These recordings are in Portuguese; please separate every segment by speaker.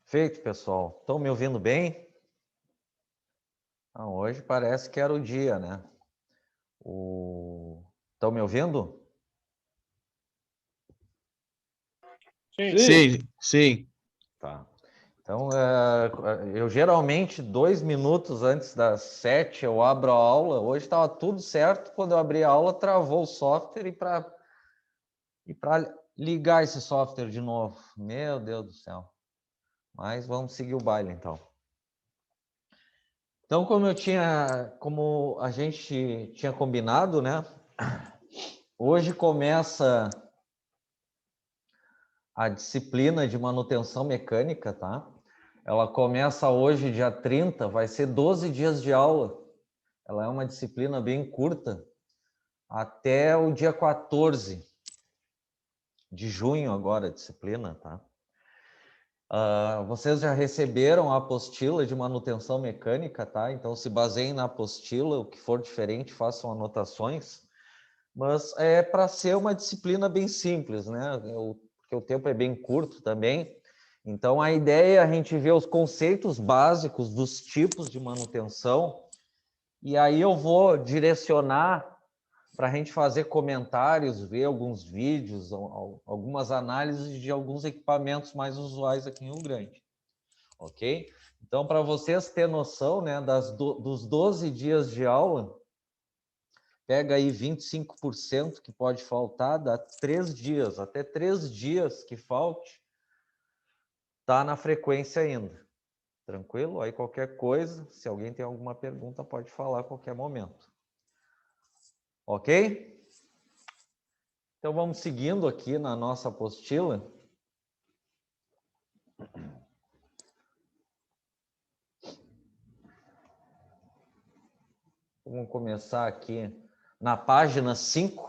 Speaker 1: Feito, pessoal. Estão me ouvindo bem? Hoje parece que era o dia, né? Estão me ouvindo?
Speaker 2: Sim.
Speaker 1: Tá. Então, eu geralmente, 2 minutos antes das 7, eu abro a aula. Hoje estava tudo certo. Quando eu abri a aula, travou o software e para ligar esse software de novo. Meu Deus do céu. Mas vamos seguir o baile, então. Então, como a gente tinha combinado, né? Hoje começa a disciplina de manutenção mecânica, tá? Ela começa hoje, dia 30, vai ser 12 dias de aula. Ela é uma disciplina bem curta, até o dia 14 de junho agora, a disciplina, tá? Vocês já receberam a apostila de manutenção mecânica, tá? Então, se baseiem na apostila, o que for diferente, façam anotações. Mas é para ser uma disciplina bem simples, né? Porque o tempo é bem curto também. Então, a ideia é a gente ver os conceitos básicos dos tipos de manutenção, e aí eu vou direcionar para a gente fazer comentários, ver alguns vídeos, algumas análises de alguns equipamentos mais usuais aqui em Rio Grande. Ok? Então, para vocês terem noção, né, dos 12 dias de aula, pega aí 25% que pode faltar, dá 3 dias, até 3 dias que falte, tá na frequência ainda. Tranquilo? Aí qualquer coisa, se alguém tem alguma pergunta, pode falar a qualquer momento. Ok? Então vamos seguindo aqui na nossa apostila. Vamos começar aqui na página 5.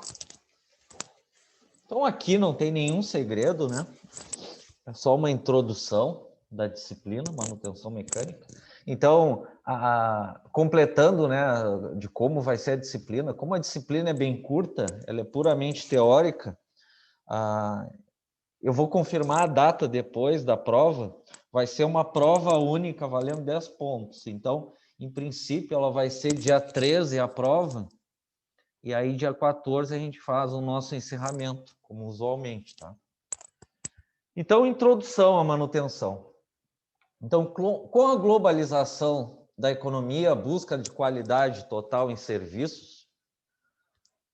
Speaker 1: Então aqui não tem nenhum segredo, né? É só uma introdução da disciplina, manutenção mecânica. Então, completando, né, de como vai ser a disciplina, como a disciplina é bem curta, ela é puramente teórica, eu vou confirmar a data depois da prova, vai ser uma prova única, valendo 10 pontos. Então, em princípio, ela vai ser dia 13 a prova, e aí dia 14 a gente faz o nosso encerramento, como usualmente, tá? Então, introdução à manutenção. Então, com a globalização da economia, a busca de qualidade total em serviços,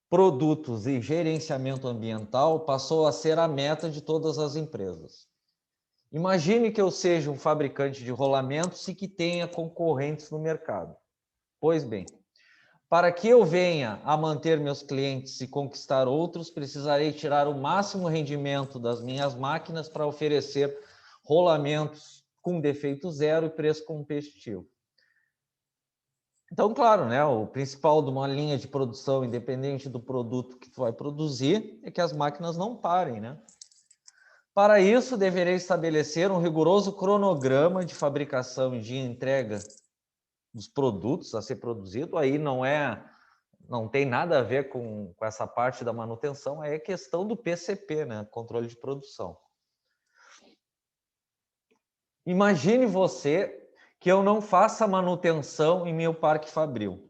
Speaker 1: produtos e gerenciamento ambiental passou a ser a meta de todas as empresas. Imagine que eu seja um fabricante de rolamentos e que tenha concorrentes no mercado. Pois bem, para que eu venha a manter meus clientes e conquistar outros, precisarei tirar o máximo rendimento das minhas máquinas para oferecer rolamentos com defeito zero e preço competitivo. Então, claro, né, o principal de uma linha de produção, independente do produto que tu vai produzir, é que as máquinas não parem, né? Para isso, deverei estabelecer um rigoroso cronograma de fabricação e de entrega dos produtos a ser produzido. Aí não tem nada a ver com essa parte da manutenção, aí é questão do PCP, né? Controle de produção. Imagine você que eu não faça manutenção em meu parque fabril.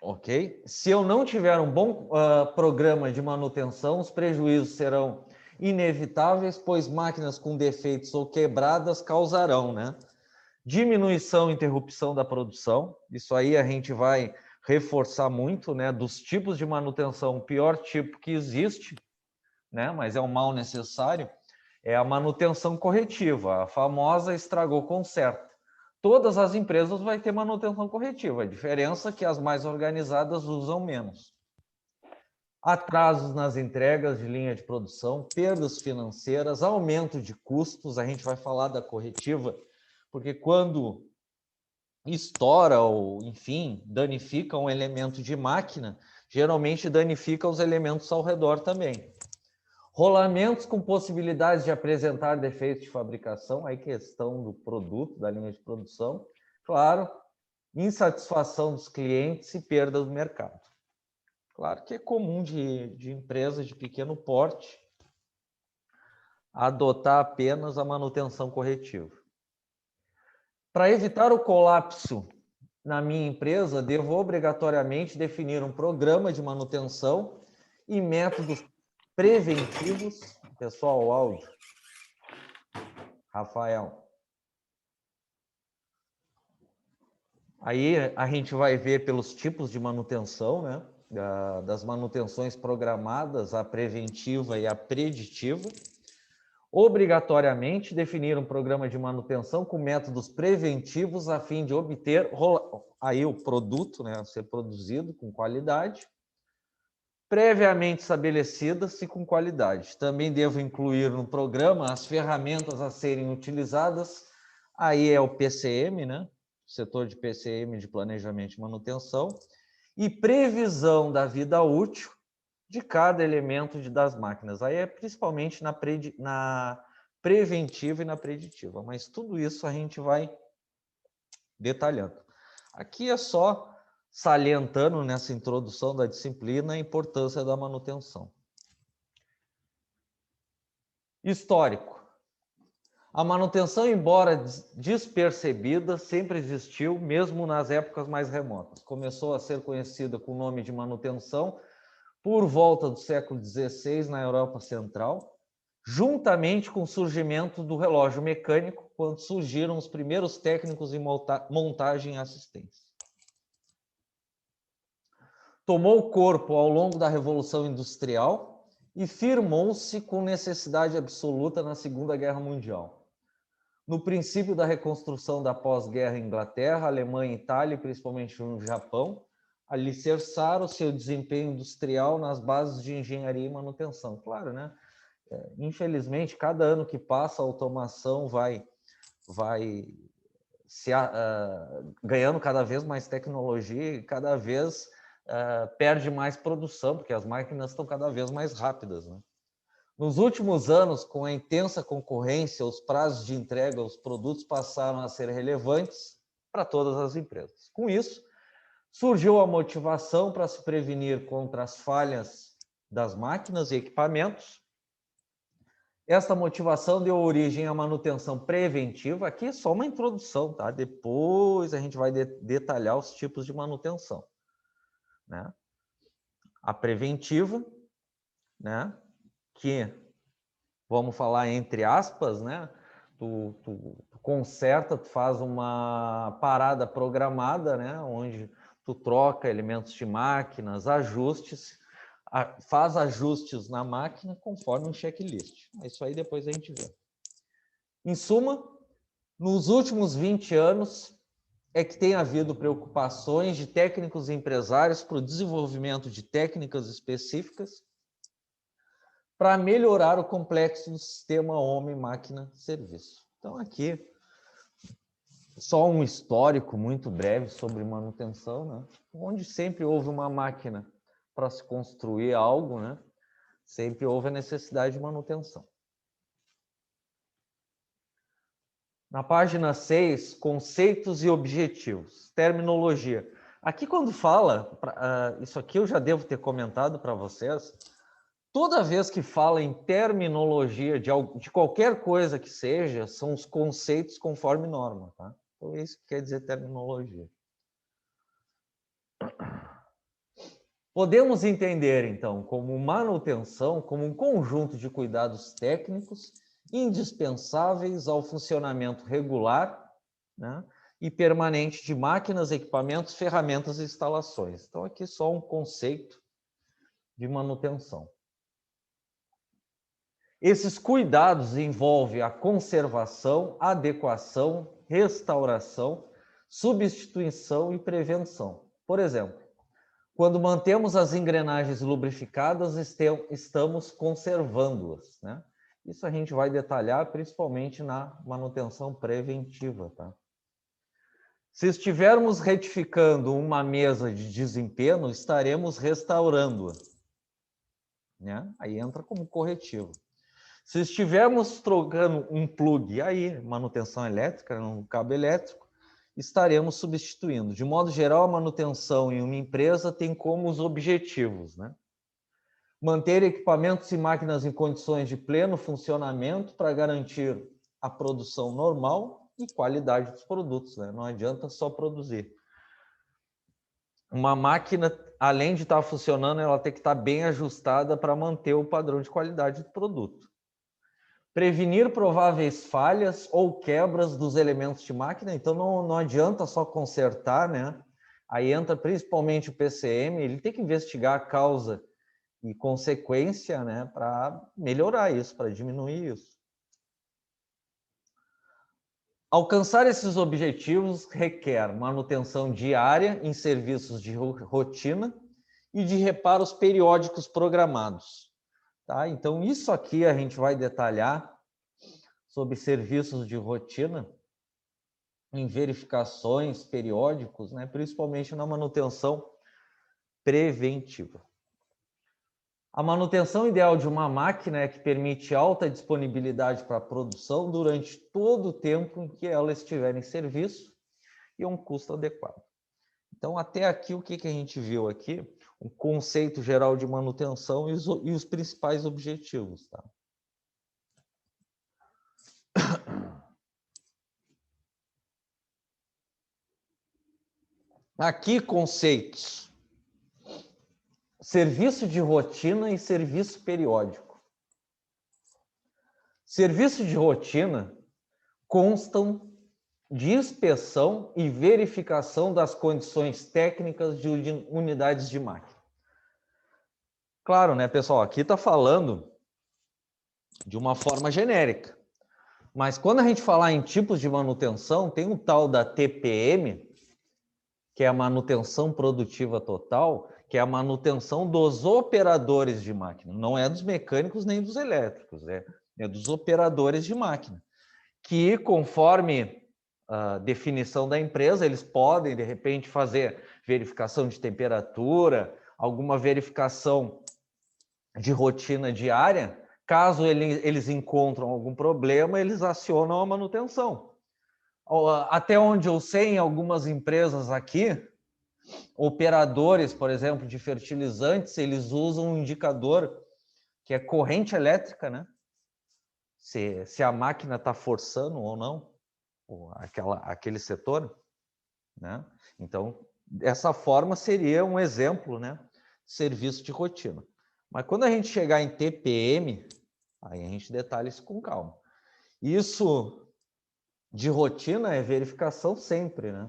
Speaker 1: Ok? Se eu não tiver um bom programa de manutenção, os prejuízos serão inevitáveis, pois máquinas com defeitos ou quebradas causarão, né? Diminuição e interrupção da produção. Isso aí a gente vai reforçar muito, né? Dos tipos de manutenção, o pior tipo que existe, né? Mas é um mal necessário, é a manutenção corretiva, a famosa estragou, conserta. Todas as empresas vão ter manutenção corretiva, a diferença é que as mais organizadas usam menos. Atrasos nas entregas de linha de produção, perdas financeiras, aumento de custos, a gente vai falar da corretiva, porque quando estoura ou, enfim, danifica um elemento de máquina, geralmente danifica os elementos ao redor também. Rolamentos com possibilidades de apresentar defeitos de fabricação, aí questão do produto, da linha de produção. Claro, insatisfação dos clientes e perda do mercado. Claro que é comum de empresas de pequeno porte. adotar apenas a manutenção corretiva. Para evitar o colapso na minha empresa, devo obrigatoriamente definir um programa de manutenção e métodos preventivos. Pessoal, o áudio. Rafael. Aí a gente vai ver pelos tipos de manutenção, né? Das manutenções programadas, a preventiva e a preditiva. Obrigatoriamente definir um programa de manutenção com métodos preventivos a fim de obter aí o produto, né, a ser produzido com qualidade, previamente estabelecidas e com qualidade. Também devo incluir no programa as ferramentas a serem utilizadas, aí é o PCM, né, setor de PCM, de planejamento e manutenção, e previsão da vida útil de cada elemento das máquinas. Aí é principalmente na preventiva e na preditiva, mas tudo isso a gente vai detalhando. Aqui é só salientando nessa introdução da disciplina a importância da manutenção. Histórico. A manutenção, embora despercebida, sempre existiu, mesmo nas épocas mais remotas. Começou a ser conhecida com o nome de manutenção por volta do século XVI na Europa Central, juntamente com o surgimento do relógio mecânico, quando surgiram os primeiros técnicos em montagem e assistência. Tomou corpo ao longo da Revolução Industrial e firmou-se com necessidade absoluta na Segunda Guerra Mundial. No princípio da reconstrução da pós-guerra em Inglaterra, Alemanha, Itália e principalmente no Japão, alicerçaram o seu desempenho industrial nas bases de engenharia e manutenção. Claro, né? Infelizmente, cada ano que passa, a automação vai ganhando cada vez mais tecnologia e cada vez perde mais produção, porque as máquinas estão cada vez mais rápidas, né? Nos últimos anos, com a intensa concorrência, os prazos de entrega dos produtos passaram a ser relevantes para todas as empresas. Com isso, surgiu a motivação para se prevenir contra as falhas das máquinas e equipamentos. Esta motivação deu origem à manutenção preventiva. Aqui é só uma introdução, tá? Depois a gente vai detalhar os tipos de manutenção, né? A preventiva, né? Que, vamos falar entre aspas, né? Tu conserta, tu faz uma parada programada, né? Onde tu troca elementos de máquinas, ajustes, faz ajustes na máquina conforme um checklist. Isso aí depois a gente vê. Em suma, nos últimos 20 anos é que tem havido preocupações de técnicos e empresários para o desenvolvimento de técnicas específicas para melhorar o complexo do sistema homem-máquina-serviço. Então, aqui, só um histórico muito breve sobre manutenção, né? Onde sempre houve uma máquina para se construir algo, né? Sempre houve a necessidade de manutenção. Na página 6, conceitos e objetivos, terminologia. Aqui quando fala, isso aqui eu já devo ter comentado para vocês, toda vez que fala em terminologia de qualquer coisa que seja, são os conceitos conforme norma, tá? Então, isso que quer dizer terminologia. Podemos entender, então, como manutenção, como um conjunto de cuidados técnicos indispensáveis ao funcionamento regular, né, e permanente de máquinas, equipamentos, ferramentas e instalações. Então, aqui só um conceito de manutenção. Esses cuidados envolvem a conservação, adequação, restauração, substituição e prevenção. Por exemplo, quando mantemos as engrenagens lubrificadas, estamos conservando-as, né? Isso a gente vai detalhar principalmente na manutenção preventiva, tá? Se estivermos retificando uma mesa de desempenho, estaremos restaurando-a, né? Aí entra como corretivo. Se estivermos trocando um plug, aí, manutenção elétrica, um cabo elétrico, estaremos substituindo. De modo geral, a manutenção em uma empresa tem como os objetivos, né? Manter equipamentos e máquinas em condições de pleno funcionamento para garantir a produção normal e qualidade dos produtos, né? Não adianta só produzir. Uma máquina, além de estar funcionando, ela tem que estar bem ajustada para manter o padrão de qualidade do produto. Prevenir prováveis falhas ou quebras dos elementos de máquina. Então, não adianta só consertar, né? Aí entra principalmente o PCM, ele tem que investigar a causa e consequência, né, para melhorar isso, para diminuir isso. Alcançar esses objetivos requer manutenção diária em serviços de rotina e de reparos periódicos programados. Tá? Então, isso aqui a gente vai detalhar sobre serviços de rotina em verificações periódicos, né, principalmente na manutenção preventiva. A manutenção ideal de uma máquina é que permite alta disponibilidade para a produção durante todo o tempo em que ela estiver em serviço e um custo adequado. Então, até aqui, o que a gente viu aqui? O conceito geral de manutenção e os principais objetivos. Tá? Aqui, conceitos. Serviço de rotina e serviço periódico. Serviço de rotina constam de inspeção e verificação das condições técnicas de unidades de máquina. Claro, né, pessoal? Aqui está falando de uma forma genérica. Mas quando a gente falar em tipos de manutenção, tem um tal da TPM, que é a manutenção produtiva total, que é a manutenção dos operadores de máquina. Não é dos mecânicos nem dos elétricos, é dos operadores de máquina. Que, conforme a definição da empresa, eles podem, de repente, fazer verificação de temperatura, alguma verificação de rotina diária. Caso eles encontram algum problema, eles acionam a manutenção. Até onde eu sei, em algumas empresas aqui, operadores, por exemplo, de fertilizantes, eles usam um indicador que é corrente elétrica, né? Se a máquina está forçando ou não aquele setor, né? Então, dessa forma seria um exemplo, né? Serviço de rotina. Mas quando a gente chegar em TPM, aí a gente detalha isso com calma. Isso de rotina é verificação sempre, né?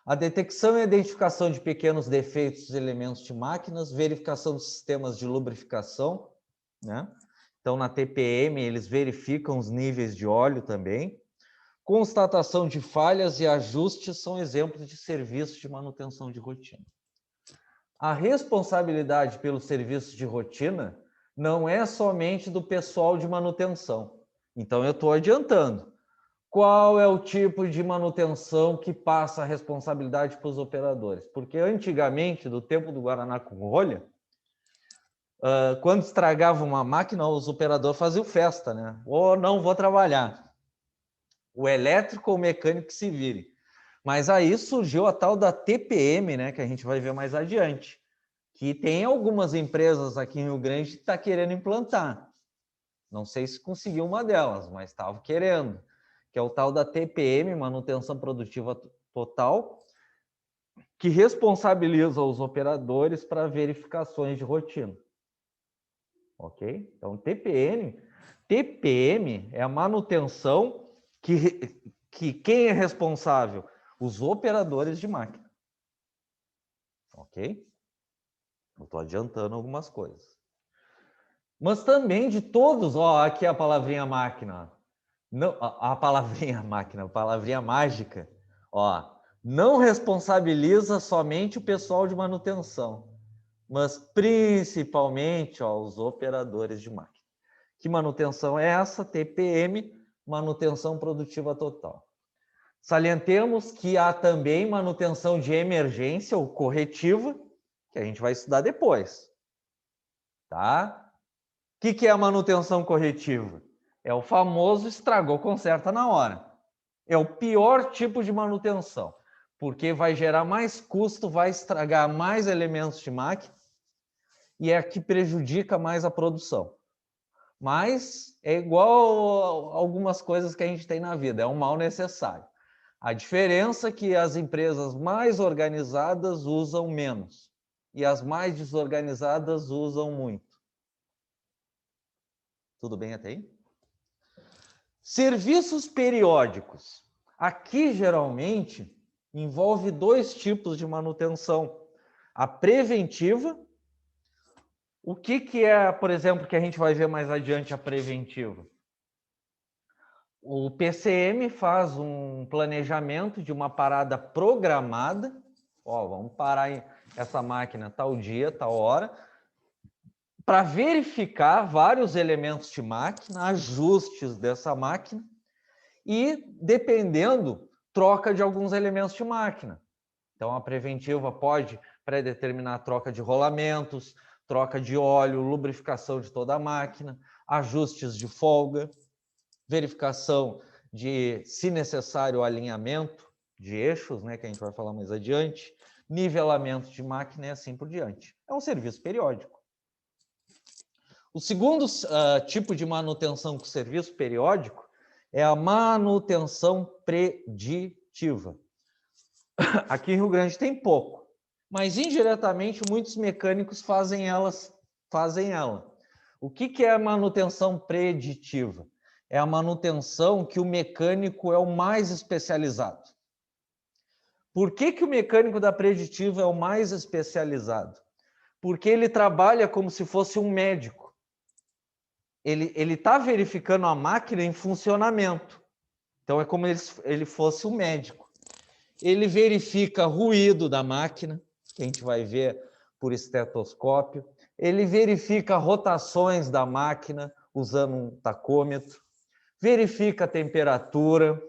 Speaker 1: A detecção e identificação de pequenos defeitos dos elementos de máquinas, verificação dos sistemas de lubrificação, né? Então, na TPM, eles verificam os níveis de óleo também. Constatação de falhas e ajustes são exemplos de serviços de manutenção de rotina. A responsabilidade pelo serviço de rotina não é somente do pessoal de manutenção. Então, eu estou adiantando. Qual é o tipo de manutenção que passa a responsabilidade para os operadores? Porque antigamente, do tempo do Guaraná com rolha, quando estragava uma máquina, os operadores faziam festa, né? Ou não vou trabalhar. O elétrico ou o mecânico que se vire. Mas aí surgiu a tal da TPM, né, que a gente vai ver mais adiante, que tem algumas empresas aqui em Rio Grande que está querendo implantar. Não sei se conseguiu uma delas, mas estava querendo, que é o tal da TPM, Manutenção Produtiva Total, que responsabiliza os operadores para verificações de rotina. Ok? Então, TPM é a manutenção que quem é responsável? Os operadores de máquina. Ok? Eu estou adiantando algumas coisas. Mas também de todos, ó, aqui a palavrinha máquina. Não, a palavrinha máquina, a palavrinha mágica, ó, não responsabiliza somente o pessoal de manutenção, mas principalmente, ó, os operadores de máquina. Que manutenção é essa? TPM, manutenção produtiva total. Salientemos que há também manutenção de emergência ou corretiva, que a gente vai estudar depois. Tá? O que é a manutenção corretiva? É o famoso estragou, conserta na hora. É o pior tipo de manutenção, porque vai gerar mais custo, vai estragar mais elementos de máquina e é a que prejudica mais a produção. Mas é igual a algumas coisas que a gente tem na vida, é um mal necessário. A diferença é que as empresas mais organizadas usam menos e as mais desorganizadas usam muito. Tudo bem até aí? Serviços periódicos. Aqui, geralmente, envolve dois tipos de manutenção. A preventiva. O que é, por exemplo, que a gente vai ver mais adiante, a preventiva? O PCM faz um planejamento de uma parada programada. Ó, vamos parar essa máquina tal dia, tal hora, para verificar vários elementos de máquina, ajustes dessa máquina e, dependendo, troca de alguns elementos de máquina. Então, a preventiva pode predeterminar a troca de rolamentos, troca de óleo, lubrificação de toda a máquina, ajustes de folga, verificação de, se necessário, alinhamento de eixos, né, que a gente vai falar mais adiante, nivelamento de máquina e assim por diante. É um serviço periódico. O segundo tipo de manutenção com serviço periódico é a manutenção preditiva. Aqui em Rio Grande tem pouco, mas indiretamente muitos mecânicos fazem ela. O que é a manutenção preditiva? É a manutenção que o mecânico é o mais especializado. Por que o mecânico da preditiva é o mais especializado? Porque ele trabalha como se fosse um médico. Ele está verificando a máquina em funcionamento. Então, é como ele fosse um médico. Ele verifica ruído da máquina, que a gente vai ver por estetoscópio. Ele verifica rotações da máquina usando um tacômetro. Verifica a temperatura.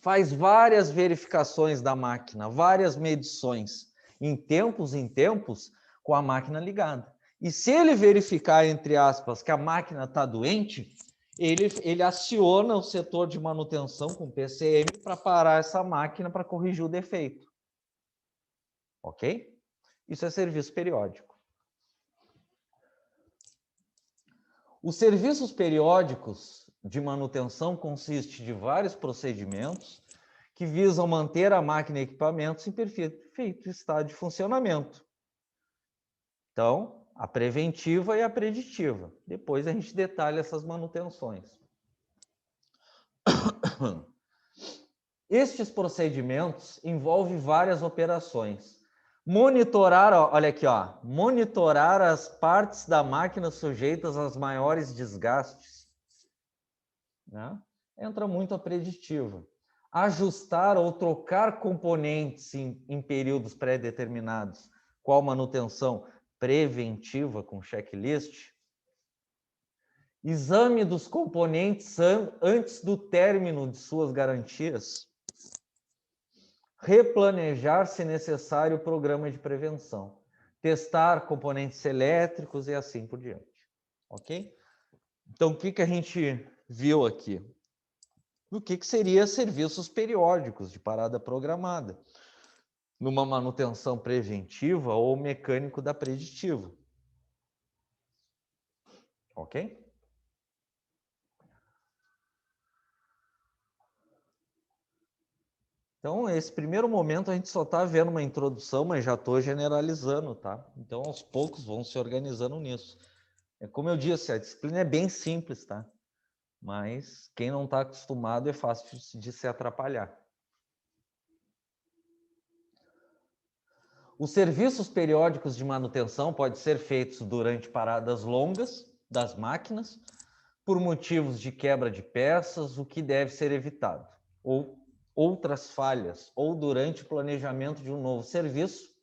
Speaker 1: Faz várias verificações da máquina, várias medições, em tempos, com a máquina ligada. E se ele verificar, entre aspas, que a máquina está doente, ele aciona o setor de manutenção com PCM para parar essa máquina para corrigir o defeito. Ok? Isso é serviço periódico. Os serviços periódicos de manutenção consistem de vários procedimentos que visam manter a máquina e equipamentos em perfeito estado de funcionamento. Então, a preventiva e a preditiva. Depois a gente detalha essas manutenções. Estes procedimentos envolvem várias operações. Monitorar, olha aqui, ó, monitorar as partes da máquina sujeitas aos maiores desgastes. Né? Entra muito a preditiva. Ajustar ou trocar componentes em períodos pré-determinados. Qual manutenção? Preventiva com checklist. Exame dos componentes antes do término de suas garantias. Replanejar, se necessário, o programa de prevenção. Testar componentes elétricos e assim por diante. Ok? Então, o que a gente viu aqui? O que seria serviços periódicos de parada programada? Numa manutenção preventiva ou mecânico da preditiva. Ok? Então, esse primeiro momento a gente só está vendo uma introdução, mas já estou generalizando, tá? Então, aos poucos vão se organizando nisso. É como eu disse, a disciplina é bem simples, tá? Mas quem não está acostumado é fácil de se atrapalhar. Os serviços periódicos de manutenção podem ser feitos durante paradas longas das máquinas, por motivos de quebra de peças, o que deve ser evitado, ou outras falhas, ou durante o planejamento de um novo serviço,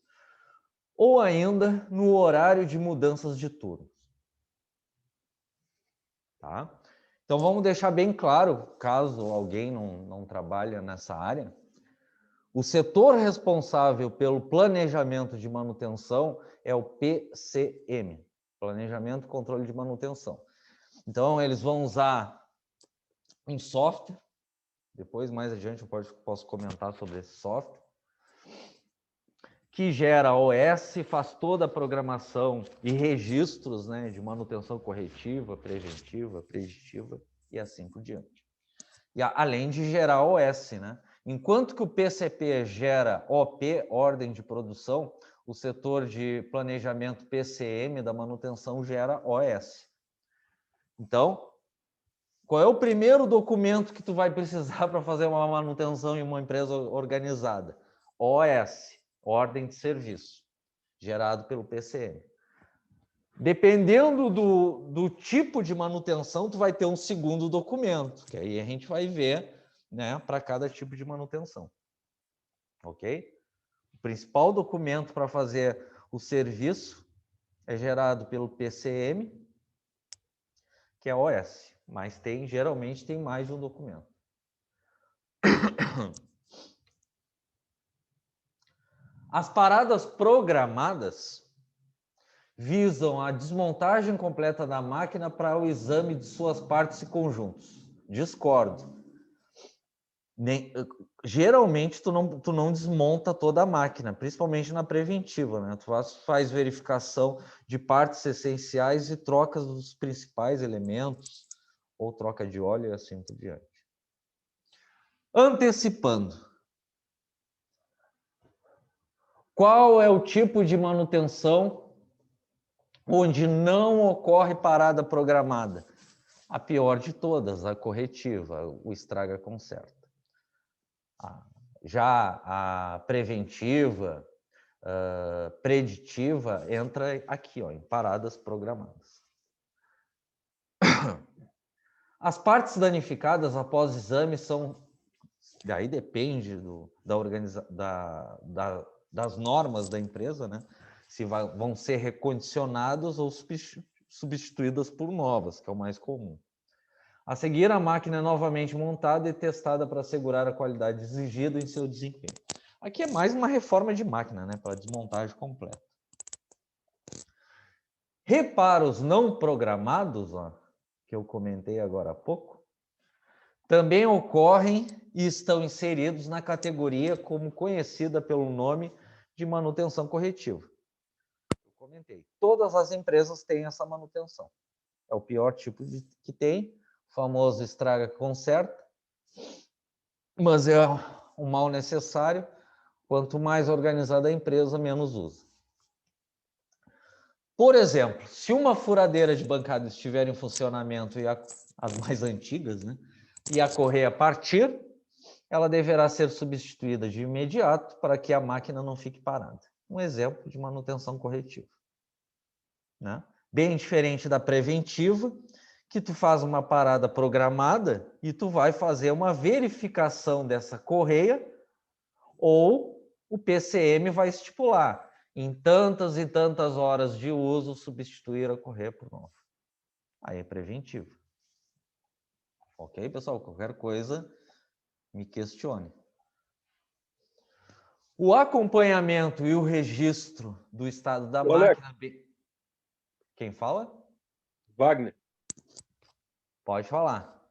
Speaker 1: ou ainda no horário de mudanças de turnos. Tá? Então, vamos deixar bem claro, caso alguém não trabalhe nessa área, o setor responsável pelo planejamento de manutenção é o PCM, Planejamento e Controle de Manutenção. Então, eles vão usar um software, depois, mais adiante, eu posso comentar sobre esse software, que gera OS, faz toda a programação e registros, né, de manutenção corretiva, preventiva, preditiva e assim por diante. E além de gerar OS, né? Enquanto que o PCP gera OP, ordem de produção, o setor de planejamento PCM da manutenção gera OS. Então, qual é o primeiro documento que tu vai precisar para fazer uma manutenção em uma empresa organizada? OS, ordem de serviço, gerado pelo PCM. Dependendo do tipo de manutenção, tu vai ter um segundo documento, que aí a gente vai ver, né, para cada tipo de manutenção. Ok? O principal documento para fazer o serviço é gerado pelo PCM, que é OS, mas geralmente tem mais de um documento. As paradas programadas visam a desmontagem completa da máquina para o exame de suas partes e conjuntos. Discordo. Geralmente, tu não desmonta toda a máquina, principalmente na preventiva, né? Tu faz verificação de partes essenciais e trocas dos principais elementos, ou troca de óleo e assim por diante. Antecipando. Qual é o tipo de manutenção onde não ocorre parada programada? A pior de todas, a corretiva, o estraga conserta. Já a preventiva, preditiva, entra aqui, ó, em paradas programadas. As partes danificadas após exame são, daí depende das normas da empresa, né? Se vão ser recondicionadas ou substituídas por novas, que é o mais comum. A seguir, a máquina é novamente montada e testada para assegurar a qualidade exigida em seu desempenho. Aqui é mais uma reforma de máquina, né, para desmontagem completa. Reparos não programados, ó, que eu comentei agora há pouco, também ocorrem e estão inseridos na categoria como conhecida pelo nome de manutenção corretiva. Eu comentei, todas as empresas têm essa manutenção. É o pior tipo que tem, o famoso estraga conserta, mas é um mal necessário. Quanto mais organizada a empresa, menos usa. Por exemplo, se uma furadeira de bancada estiver em funcionamento, e as mais antigas, né, e a correia partir, ela deverá ser substituída de imediato para que a máquina não fique parada. Um exemplo de manutenção corretiva. Né? Bem diferente da preventiva, que tu faz uma parada programada e tu vai fazer uma verificação dessa correia, ou o PCM vai estipular em tantas e tantas horas de uso substituir a correia por nova. Aí é preventivo. Ok, pessoal? Qualquer coisa, me questione. O acompanhamento e o registro do estado da máquina... Quem fala?
Speaker 2: Wagner.
Speaker 1: Pode falar.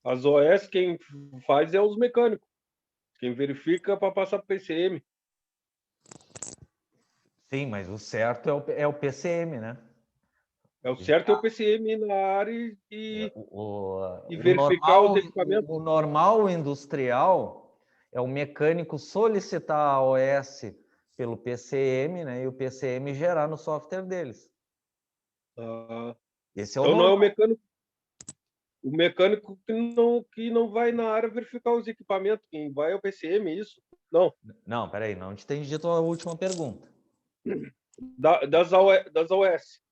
Speaker 2: As OS quem faz é os mecânicos. Quem verifica para passar para o PCM.
Speaker 1: Sim, mas o certo é o PCM, né?
Speaker 2: É o certo é o PCM na área e verificar os equipamentos.
Speaker 1: O normal industrial é o mecânico solicitar a OS pelo PCM, né? E o PCM gerar no software deles. Esse é o
Speaker 2: então
Speaker 1: normal.
Speaker 2: Não é o mecânico que não vai na área verificar os equipamentos. Quem vai é o PCM, isso? Não.
Speaker 1: Não, peraí, não te entendi a tua última pergunta.
Speaker 2: Das OS.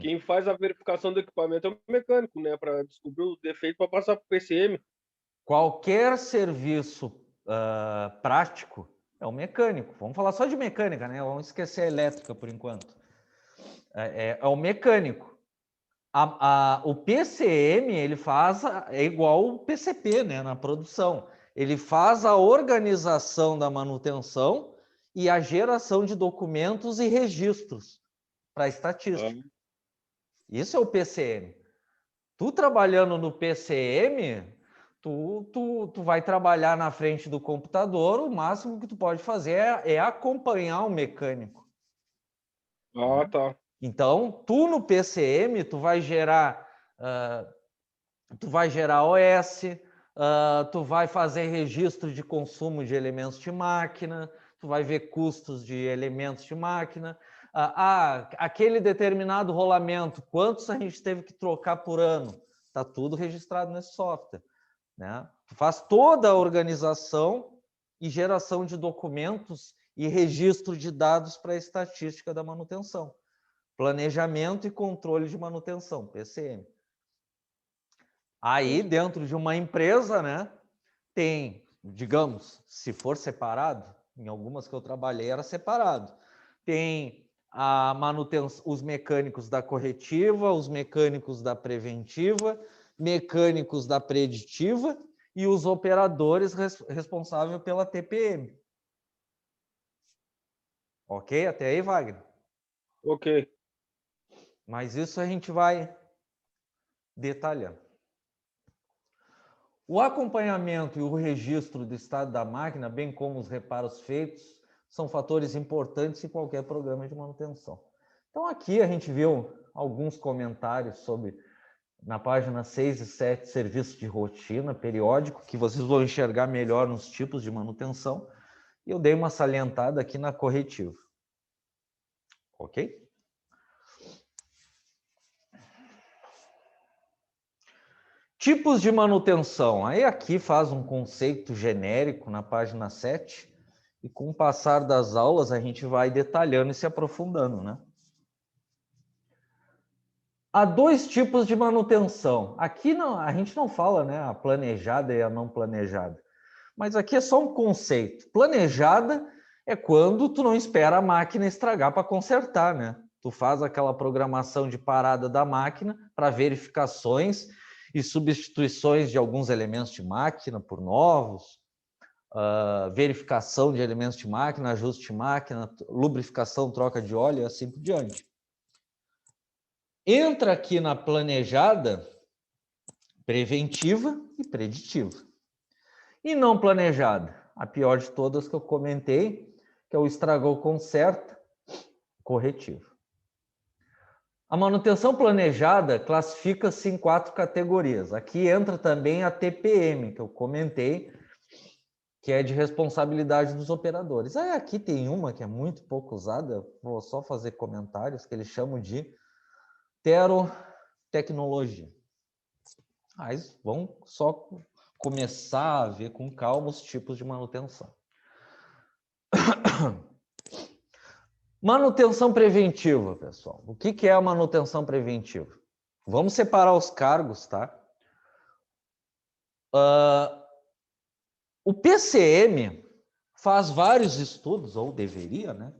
Speaker 2: Quem faz a verificação do equipamento é o mecânico, né? Para descobrir o defeito para passar para o PCM.
Speaker 1: Qualquer serviço prático é o mecânico. Vamos falar só de mecânica, né? Vamos esquecer a elétrica por enquanto. É o mecânico. O PCM ele é igual o PCP, né? Na produção. Ele faz a organização da manutenção e a geração de documentos e registros para estatística. Isso é o PCM. Tu trabalhando no PCM, Tu vai trabalhar na frente do computador, o máximo que tu pode fazer é acompanhar o mecânico.
Speaker 2: Ah, tá.
Speaker 1: Então, tu no PCM, tu vai gerar OS, tu vai fazer registro de consumo de elementos de máquina, tu vai ver custos de elementos de máquina. Aquele determinado rolamento, quantos a gente teve que trocar por ano? Está tudo registrado nesse software. Né? Tu faz toda a organização e geração de documentos e registro de dados para a estatística da manutenção. Planejamento e controle de manutenção, PCM. Aí, dentro de uma empresa, né, tem, digamos, se for separado, em algumas que eu trabalhei era separado, tem a manutenção, os mecânicos da corretiva, os mecânicos da preventiva, mecânicos da preditiva e os operadores responsáveis pela TPM. Ok? Até aí, Wagner?
Speaker 2: Ok.
Speaker 1: Mas isso a gente vai detalhando. O acompanhamento e o registro do estado da máquina, bem como os reparos feitos, são fatores importantes em qualquer programa de manutenção. Então, aqui a gente viu alguns comentários sobre, na página 6 e 7, serviço de rotina periódico, que vocês vão enxergar melhor nos tipos de manutenção. E eu dei uma salientada aqui na corretiva. Ok? Tipos de manutenção. Aí aqui faz um conceito genérico na página 7 e com o passar das aulas a gente vai detalhando e se aprofundando, né? Há dois tipos de manutenção. Aqui não, a gente não fala, né, a planejada e a não planejada. Mas aqui é só um conceito. Planejada é quando tu não espera a máquina estragar para consertar, né? Tu faz aquela programação de parada da máquina para verificações e substituições de alguns elementos de máquina por novos, verificação de elementos de máquina, ajuste de máquina, lubrificação, troca de óleo e assim por diante. Entra aqui na planejada, preventiva e preditiva. E não planejada, a pior de todas que eu comentei, que é o estragou, conserta, corretivo. A manutenção planejada classifica-se em 4 categorias. Aqui entra também a TPM, que eu comentei, que é de responsabilidade dos operadores. Aí aqui tem uma que é muito pouco usada, vou só fazer comentários, que eles chamam de terotecnologia. Mas vamos só começar a ver com calma os tipos de manutenção. Manutenção preventiva, pessoal. O que é a manutenção preventiva? Vamos separar os cargos, tá? O PCM faz vários estudos, ou deveria, né?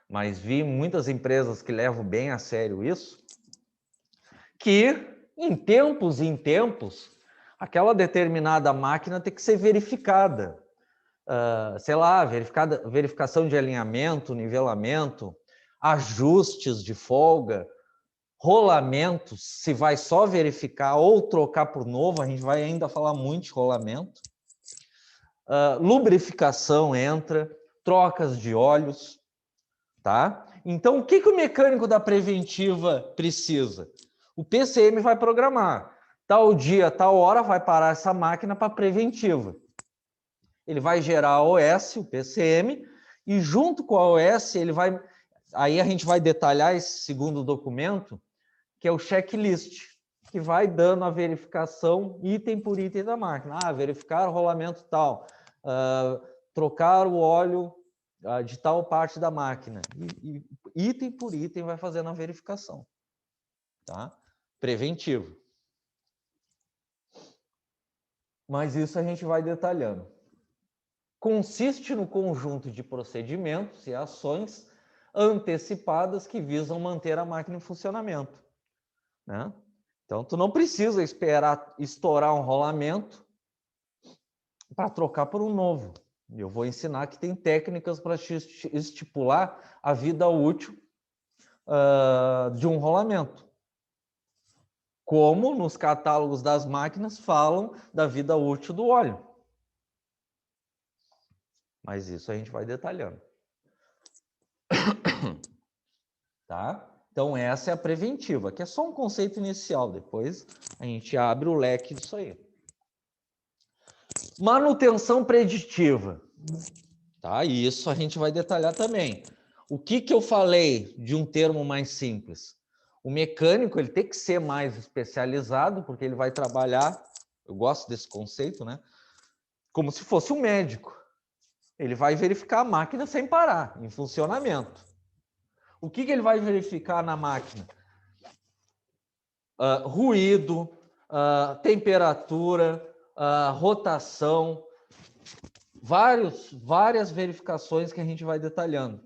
Speaker 1: Mas vi muitas empresas que levam bem a sério isso, que em tempos, aquela determinada máquina tem que ser verificada. Sei lá, verificação de alinhamento, nivelamento, ajustes de folga, rolamentos, se vai só verificar ou trocar por novo, a gente vai ainda falar muito de rolamento. Lubrificação entra, trocas de óleos, tá? Então, o que o mecânico da preventiva precisa? O PCM vai programar. Tal dia, tal hora, vai parar essa máquina para preventiva. Ele vai gerar a OS, o PCM, e junto com a OS, ele vai... Aí a gente vai detalhar esse segundo documento, que é o checklist, que vai dando a verificação item por item da máquina. Verificar o rolamento tal, trocar o óleo de tal parte da máquina. E item por item vai fazendo a verificação. Tá? Preventivo. Mas isso a gente vai detalhando. Consiste no conjunto de procedimentos e ações antecipadas que visam manter a máquina em funcionamento. Né? Então, tu não precisa esperar estourar um rolamento para trocar por um novo. Eu vou ensinar que tem técnicas para estipular a vida útil de um rolamento. como nos catálogos das máquinas falam da vida útil do óleo. Mas isso a gente vai detalhando. Tá? Então, essa é a preventiva, que é só um conceito inicial. Depois a gente abre o leque disso aí. Manutenção preditiva. Tá? E isso a gente vai detalhar também. O que eu falei de um termo mais simples? O mecânico ele tem que ser mais especializado, porque ele vai trabalhar, eu gosto desse conceito, né? Como se fosse um médico. Ele vai verificar a máquina sem parar, em funcionamento. O que ele vai verificar na máquina? Ruído, temperatura, rotação, várias verificações que a gente vai detalhando.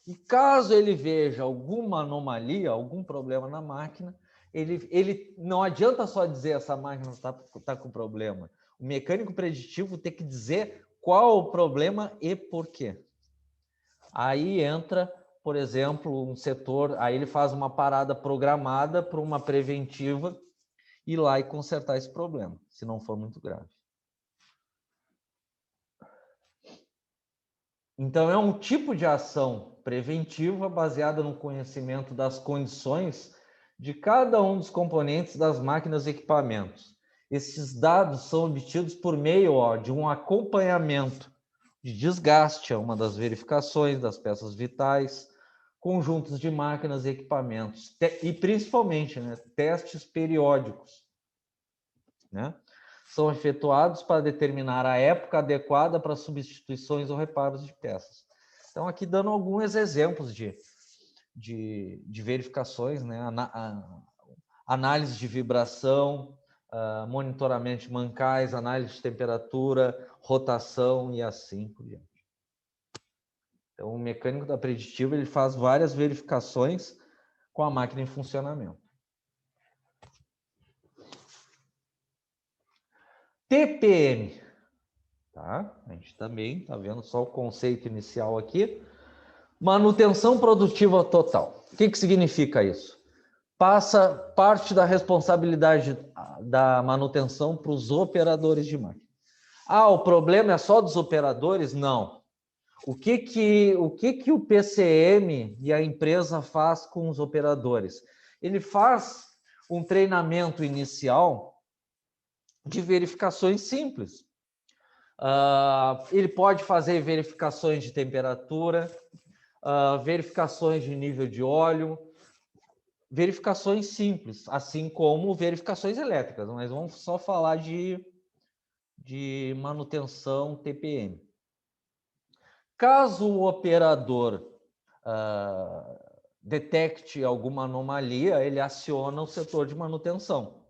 Speaker 1: E caso ele veja alguma anomalia, algum problema na máquina, ele não adianta só dizer essa máquina está com problema. O mecânico preditivo tem que dizer qual o problema e por quê. Aí entra, por exemplo, um setor, aí ele faz uma parada programada para uma preventiva ir lá e consertar esse problema, se não for muito grave. Então, é um tipo de ação preventiva baseada no conhecimento das condições de cada um dos componentes das máquinas e equipamentos. Esses dados são obtidos por meio de um acompanhamento de desgaste, é uma das verificações das peças vitais, conjuntos de máquinas e equipamentos, e principalmente, né, testes periódicos, né? São efetuados para determinar a época adequada para substituições ou reparos de peças. Então, aqui dando alguns exemplos de verificações, né? Análise de vibração, monitoramento de mancais, análise de temperatura, rotação e assim por diante. Então, o mecânico da preditiva ele faz várias verificações com a máquina em funcionamento. TPM, tá? A gente também está vendo só o conceito inicial aqui. Manutenção produtiva total. O que significa isso? Passa parte da responsabilidade da manutenção para os operadores de máquina. O problema é só dos operadores? Não. O que o PCM e a empresa faz com os operadores? Ele faz um treinamento inicial de verificações simples. Ele pode fazer verificações de temperatura, verificações de nível de óleo, verificações simples, assim como verificações elétricas, mas vamos só falar de manutenção TPM. Caso o operador detecte alguma anomalia, ele aciona o setor de manutenção.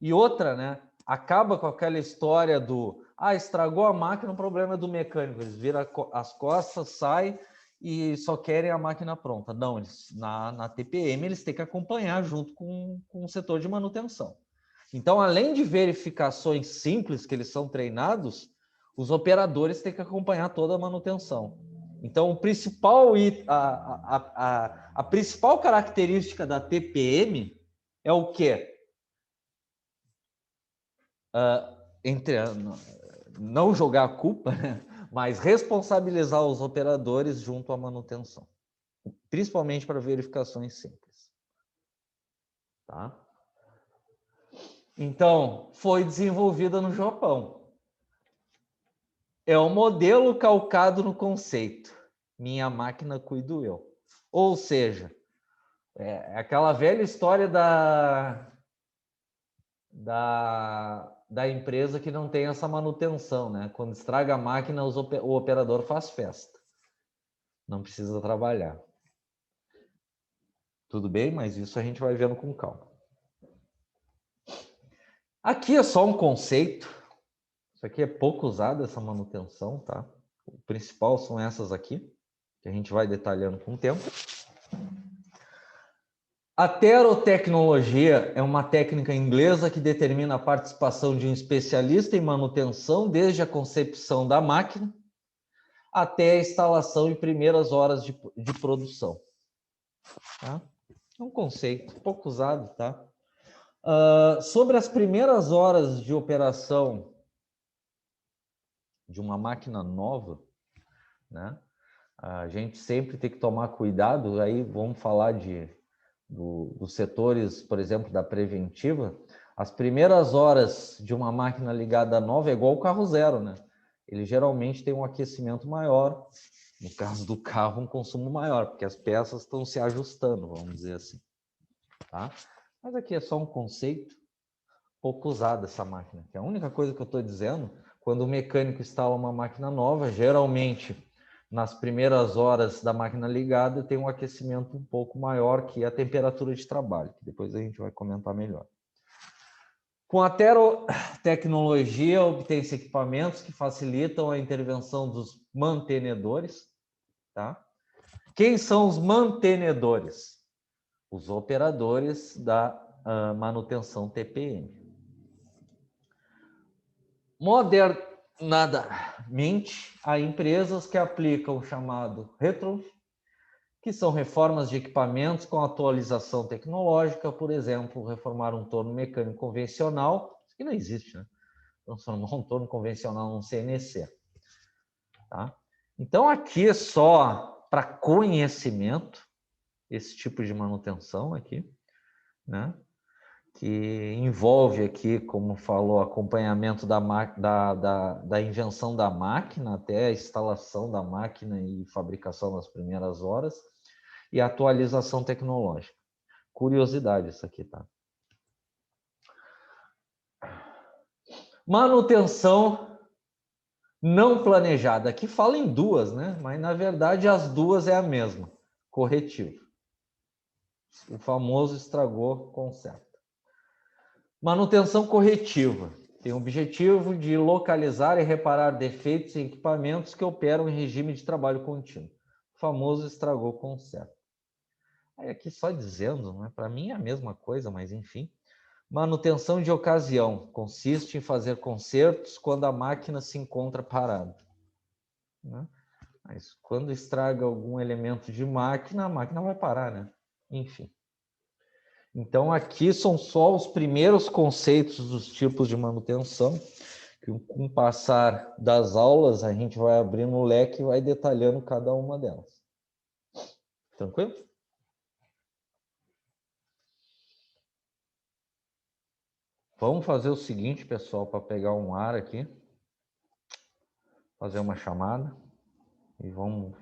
Speaker 1: E outra, né? Acaba com aquela história do estragou a máquina, o problema é do mecânico. Eles viram as costas, saem e só querem a máquina pronta. Não, eles, na TPM eles têm que acompanhar junto com o setor de manutenção. Então, além de verificações simples que eles são treinados, os operadores têm que acompanhar toda a manutenção. Então, a principal característica da TPM é o quê? Não jogar a culpa, né? Mas responsabilizar os operadores junto à manutenção, principalmente para verificações simples. Tá? Então, foi desenvolvida no Japão. É um modelo calcado no conceito. Minha máquina cuido eu. Ou seja, é aquela velha história da empresa que não tem essa manutenção, né? Quando estraga a máquina, o operador faz festa. Não precisa trabalhar. Tudo bem, mas isso a gente vai vendo com calma. Aqui é só um conceito. Isso aqui é pouco usado, essa manutenção, tá? O principal são essas aqui, que a gente vai detalhando com o tempo. A terotecnologia é uma técnica inglesa que determina a participação de um especialista em manutenção desde a concepção da máquina até a instalação em primeiras horas de produção. Tá? É um conceito pouco usado, tá? Sobre as primeiras horas de operação de uma máquina nova, né? A gente sempre tem que tomar cuidado, aí vamos falar dos setores, por exemplo, da preventiva. As primeiras horas de uma máquina ligada nova é igual o carro zero, né? Ele geralmente tem um aquecimento maior, no caso do carro, um consumo maior, porque as peças estão se ajustando, vamos dizer assim, tá? Mas aqui é só um conceito pouco usado essa máquina, que é a única coisa que eu estou dizendo, quando o mecânico instala uma máquina nova, geralmente nas primeiras horas da máquina ligada tem um aquecimento um pouco maior que a temperatura de trabalho, que depois a gente vai comentar melhor. Com a tecnologia, obtém-se equipamentos que facilitam a intervenção dos mantenedores, tá? Quem são os mantenedores? Os operadores da manutenção TPM. Modernamente, há empresas que aplicam o chamado retrofit, que são reformas de equipamentos com atualização tecnológica, por exemplo, reformar um torno mecânico convencional, que não existe, né? Transformar um torno convencional num CNC. Tá? Então, aqui é só para conhecimento, esse tipo de manutenção aqui, né? Que envolve aqui, como falou, acompanhamento da invenção da máquina até a instalação da máquina e fabricação nas primeiras horas e atualização tecnológica. Curiosidade isso aqui, tá? Manutenção não planejada. Aqui fala em duas, né? Mas na verdade as duas é a mesma. Corretivo. O famoso estragou, conserta. Manutenção corretiva. Tem o objetivo de localizar e reparar defeitos em equipamentos que operam em regime de trabalho contínuo. O famoso estragou, conserta. Aí aqui só dizendo, né? Para mim é a mesma coisa, mas enfim. Manutenção de ocasião. Consiste em fazer consertos quando a máquina se encontra parada. Né? Mas quando estraga algum elemento de máquina, a máquina vai parar, né? Enfim. Então, aqui são só os primeiros conceitos dos tipos de manutenção, que com o passar das aulas, a gente vai abrindo o leque e vai detalhando cada uma delas. Tranquilo? Vamos fazer o seguinte, pessoal, para pegar um ar aqui. Fazer uma chamada. E vamos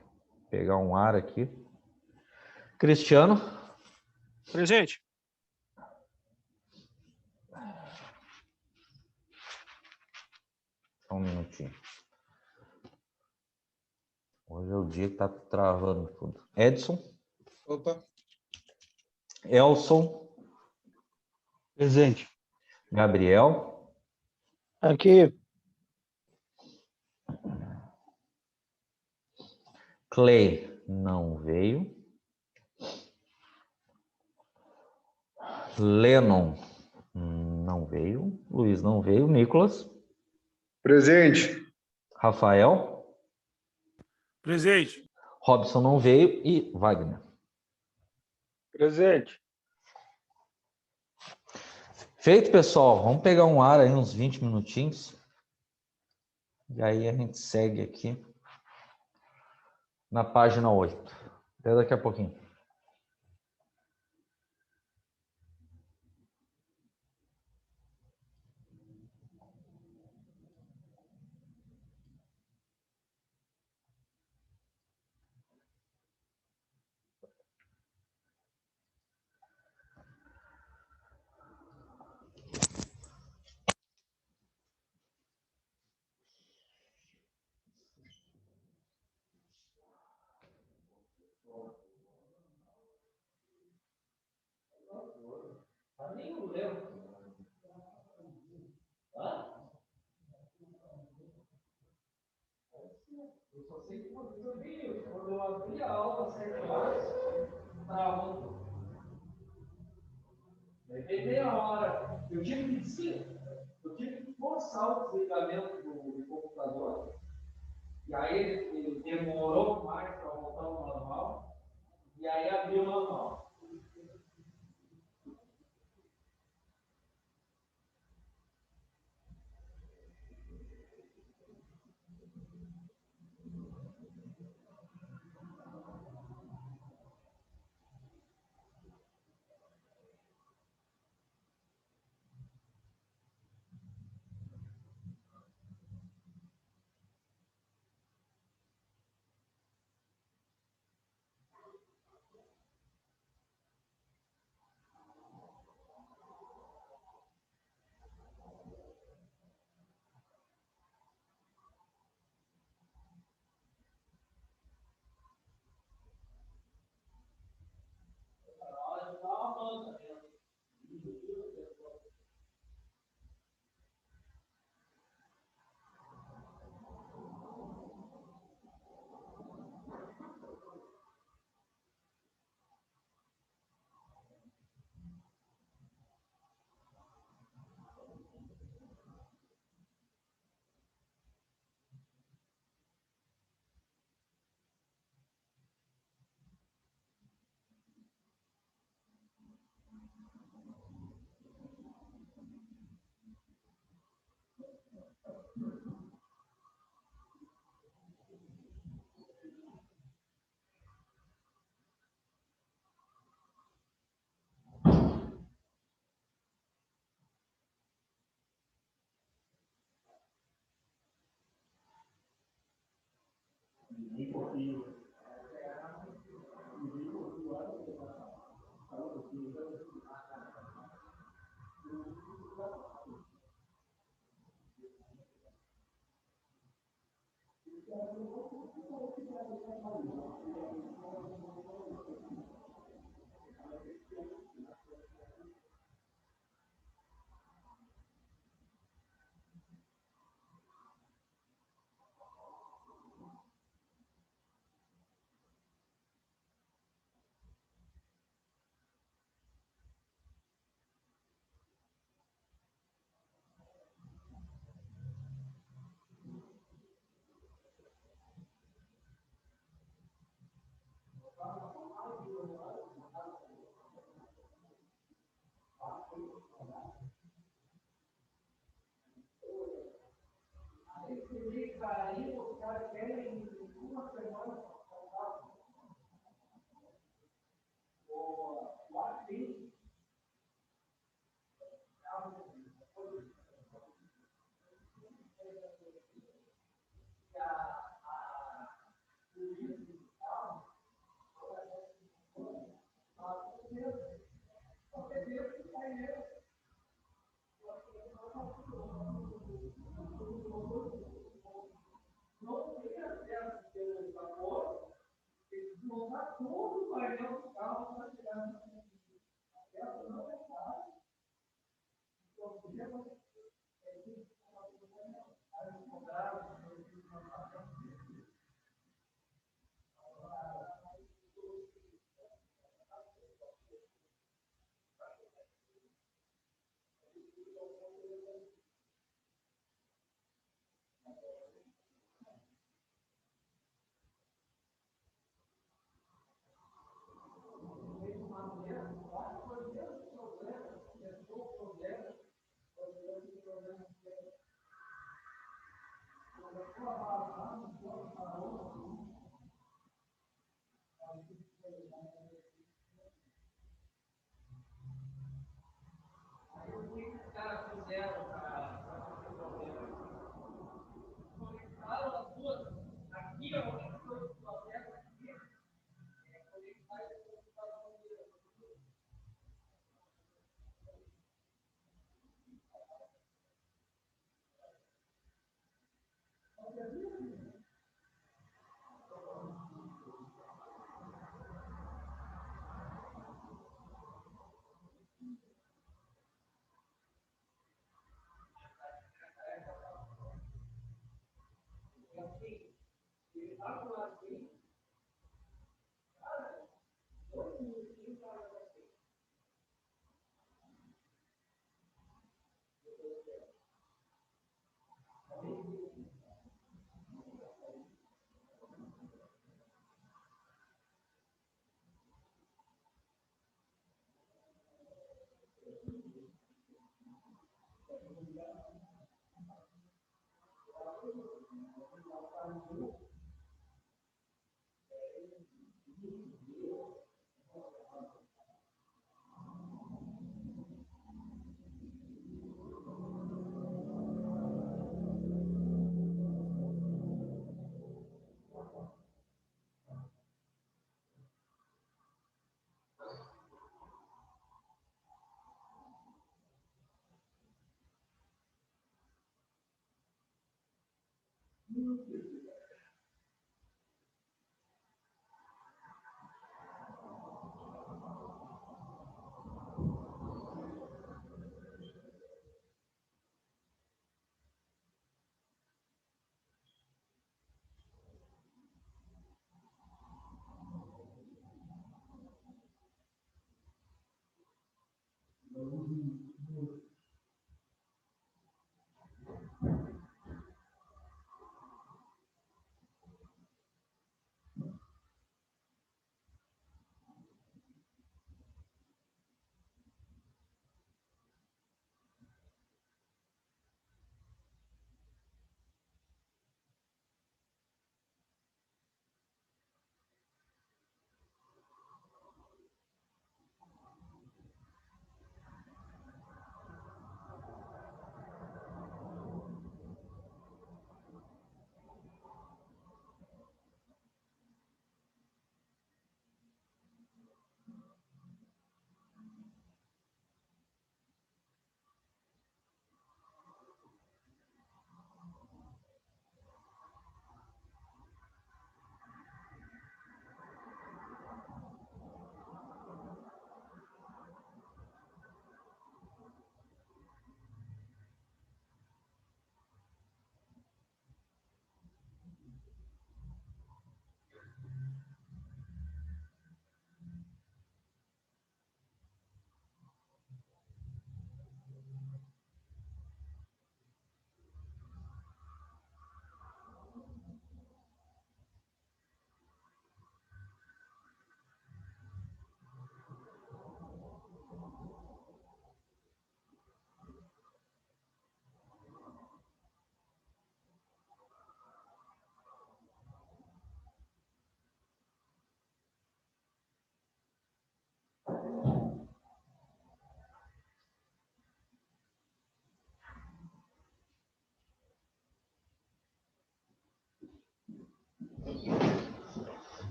Speaker 1: pegar um ar aqui. Cristiano?
Speaker 3: Presente.
Speaker 1: Só um minutinho. Hoje é o dia que tá travando tudo. Edson?
Speaker 4: Opa.
Speaker 1: Elson?
Speaker 3: Presente.
Speaker 1: Gabriel?
Speaker 3: Aqui.
Speaker 1: Clay não veio. Lennon não veio. Luiz não veio. Nicolas?
Speaker 4: Presente.
Speaker 1: Rafael?
Speaker 3: Presente.
Speaker 1: Robson não veio. E Wagner?
Speaker 2: Presente.
Speaker 1: Feito, pessoal. Vamos pegar um ar aí, uns 20 minutinhos. E aí a gente segue aqui na página 8. Até daqui a pouquinho. Eu só sei que quando eu abri a aula às 7 horas, estava tudo. Levei meia hora. Eu tive que forçar o desligamento do computador. E aí ele demorou mais para voltar ao normal. E aí abriu o manual.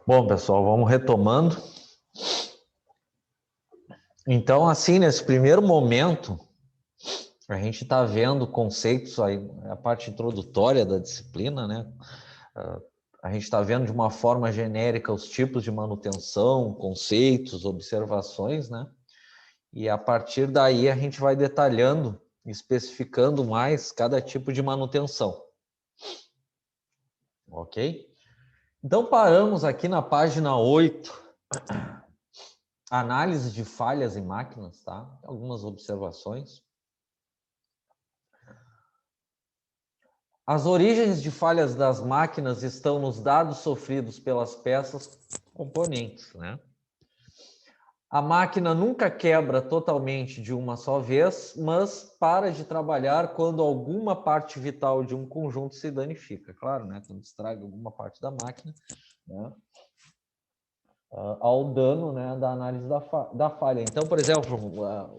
Speaker 1: Bom, pessoal, vamos retomando. Então, assim, nesse primeiro momento, a gente está vendo conceitos aí, a parte introdutória da disciplina, né? A gente está vendo de uma forma genérica os tipos de manutenção, conceitos, observações, né? E a partir daí a gente vai detalhando, especificando mais cada tipo de manutenção. Ok? Então, paramos aqui na página 8, análise de falhas em máquinas, tá? Algumas observações. As origens de falhas das máquinas estão nos dados sofridos pelas peças componentes, né? A máquina nunca quebra totalmente de uma só vez, mas para de trabalhar quando alguma parte vital de um conjunto se danifica. Claro, né? Quando estraga alguma parte da máquina, né? Ao dano, né, da análise da falha. Então, por exemplo,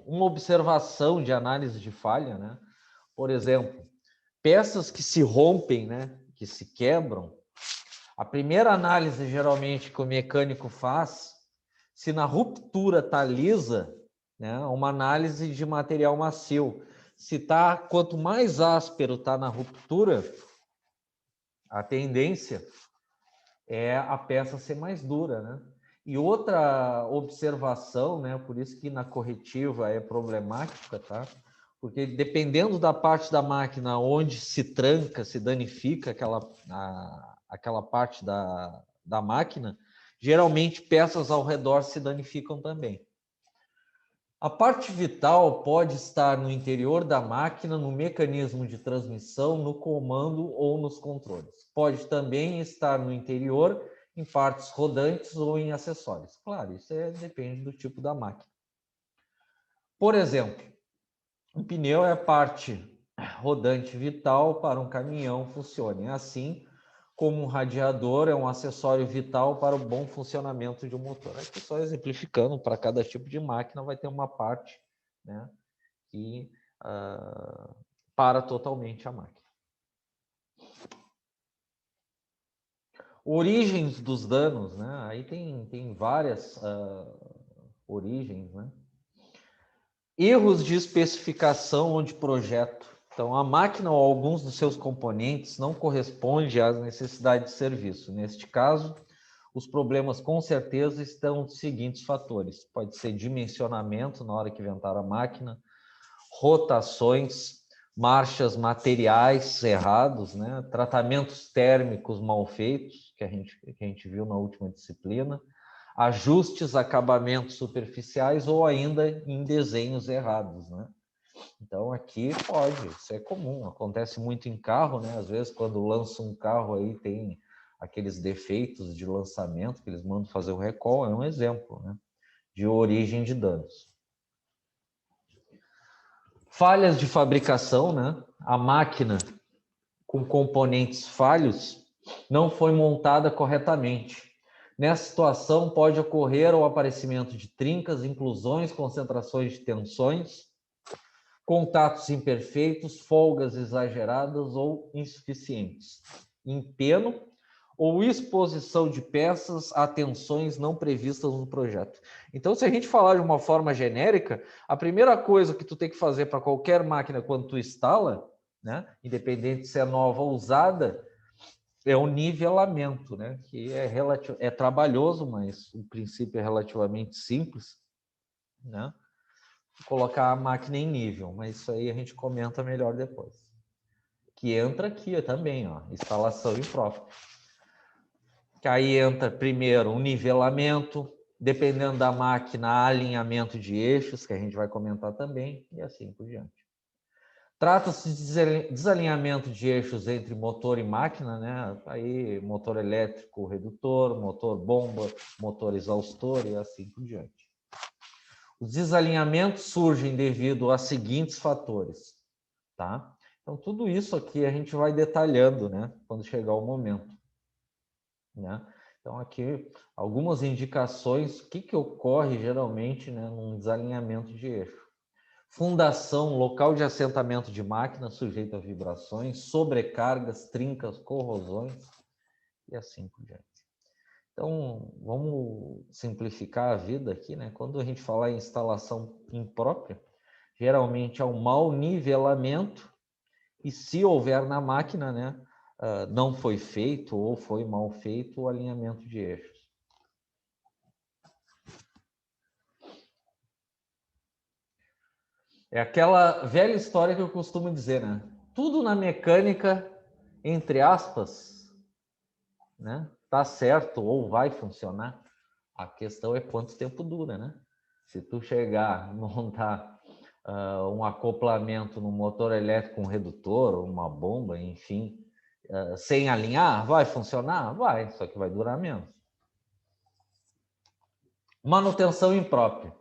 Speaker 1: uma observação de análise de falha, né? Por exemplo, peças que se rompem, né, que se quebram, a primeira análise geralmente que o mecânico faz, se na ruptura está lisa, né, uma análise de material macio. Se tá, quanto mais áspero está na ruptura, a tendência é a peça ser mais dura, né? E outra observação, né, por isso que na corretiva é problemática, tá? Porque dependendo da parte da máquina onde se tranca, se danifica aquela parte da máquina, geralmente peças ao redor se danificam também. A parte vital pode estar no interior da máquina, no mecanismo de transmissão, no comando ou nos controles. Pode também estar no interior, em partes rodantes ou em acessórios. Claro, isso depende do tipo da máquina. Por exemplo, um pneu é a parte rodante vital para um caminhão funcione. Assim como um radiador é um acessório vital para o bom funcionamento de um motor. Aqui só exemplificando, para cada tipo de máquina vai ter uma parte, né, que para totalmente a máquina. Origens dos danos, né? Aí tem várias origens, né? Erros de especificação ou de projeto. Então, a máquina ou alguns dos seus componentes não correspondem às necessidades de serviço. Neste caso, os problemas com certeza estão nos seguintes fatores. Pode ser dimensionamento na hora que inventaram a máquina, rotações, marchas materiais errados, né? Tratamentos térmicos mal feitos, que a gente viu na última disciplina, ajustes, acabamentos superficiais ou ainda em desenhos errados, né? Então aqui pode, isso é comum, acontece muito em carro, né? Às vezes quando lança um carro aí tem aqueles defeitos de lançamento que eles mandam fazer o recall, é um exemplo, né, de origem de danos. Falhas de fabricação, né? A máquina com componentes falhos não foi montada corretamente. Nessa situação pode ocorrer o aparecimento de trincas, inclusões, concentrações de tensões, contatos imperfeitos, folgas exageradas ou insuficientes, empeno ou exposição de peças a tensões não previstas no projeto. Então, se a gente falar de uma forma genérica, a primeira coisa que tu tem que fazer para qualquer máquina quando tu instala, né, independente se é nova ou usada, é o nivelamento, né, que é trabalhoso, mas o princípio é relativamente simples, né? Colocar a máquina em nível, mas isso aí a gente comenta melhor depois. Que entra aqui também, ó, instalação e próprio. Que aí entra primeiro um nivelamento, dependendo da máquina, alinhamento de eixos, que a gente vai comentar também, e assim por diante. Trata-se de desalinhamento de eixos entre motor e máquina, né? Aí motor elétrico redutor, motor bomba, motor exaustor e assim por diante. Os desalinhamentos surgem devido a seguintes fatores, tá? Então, tudo isso aqui a gente vai detalhando, né, quando chegar o momento, né? Então, aqui, algumas indicações, o que ocorre geralmente, né, num desalinhamento de eixo. Fundação, local de assentamento de máquina sujeito a vibrações, sobrecargas, trincas, corrosões e assim por diante. Então, vamos simplificar a vida aqui, né? Quando a gente falar em instalação imprópria, geralmente é um mau nivelamento e se houver na máquina, né, não foi feito ou foi mal feito o alinhamento de eixos. É aquela velha história que eu costumo dizer, né? Tudo na mecânica, entre aspas, né, tá certo ou vai funcionar. A questão é quanto tempo dura, né? Se tu chegar a montar um acoplamento no motor elétrico, um redutor, uma bomba, enfim, sem alinhar, vai funcionar? Vai, só que vai durar menos. Manutenção imprópria.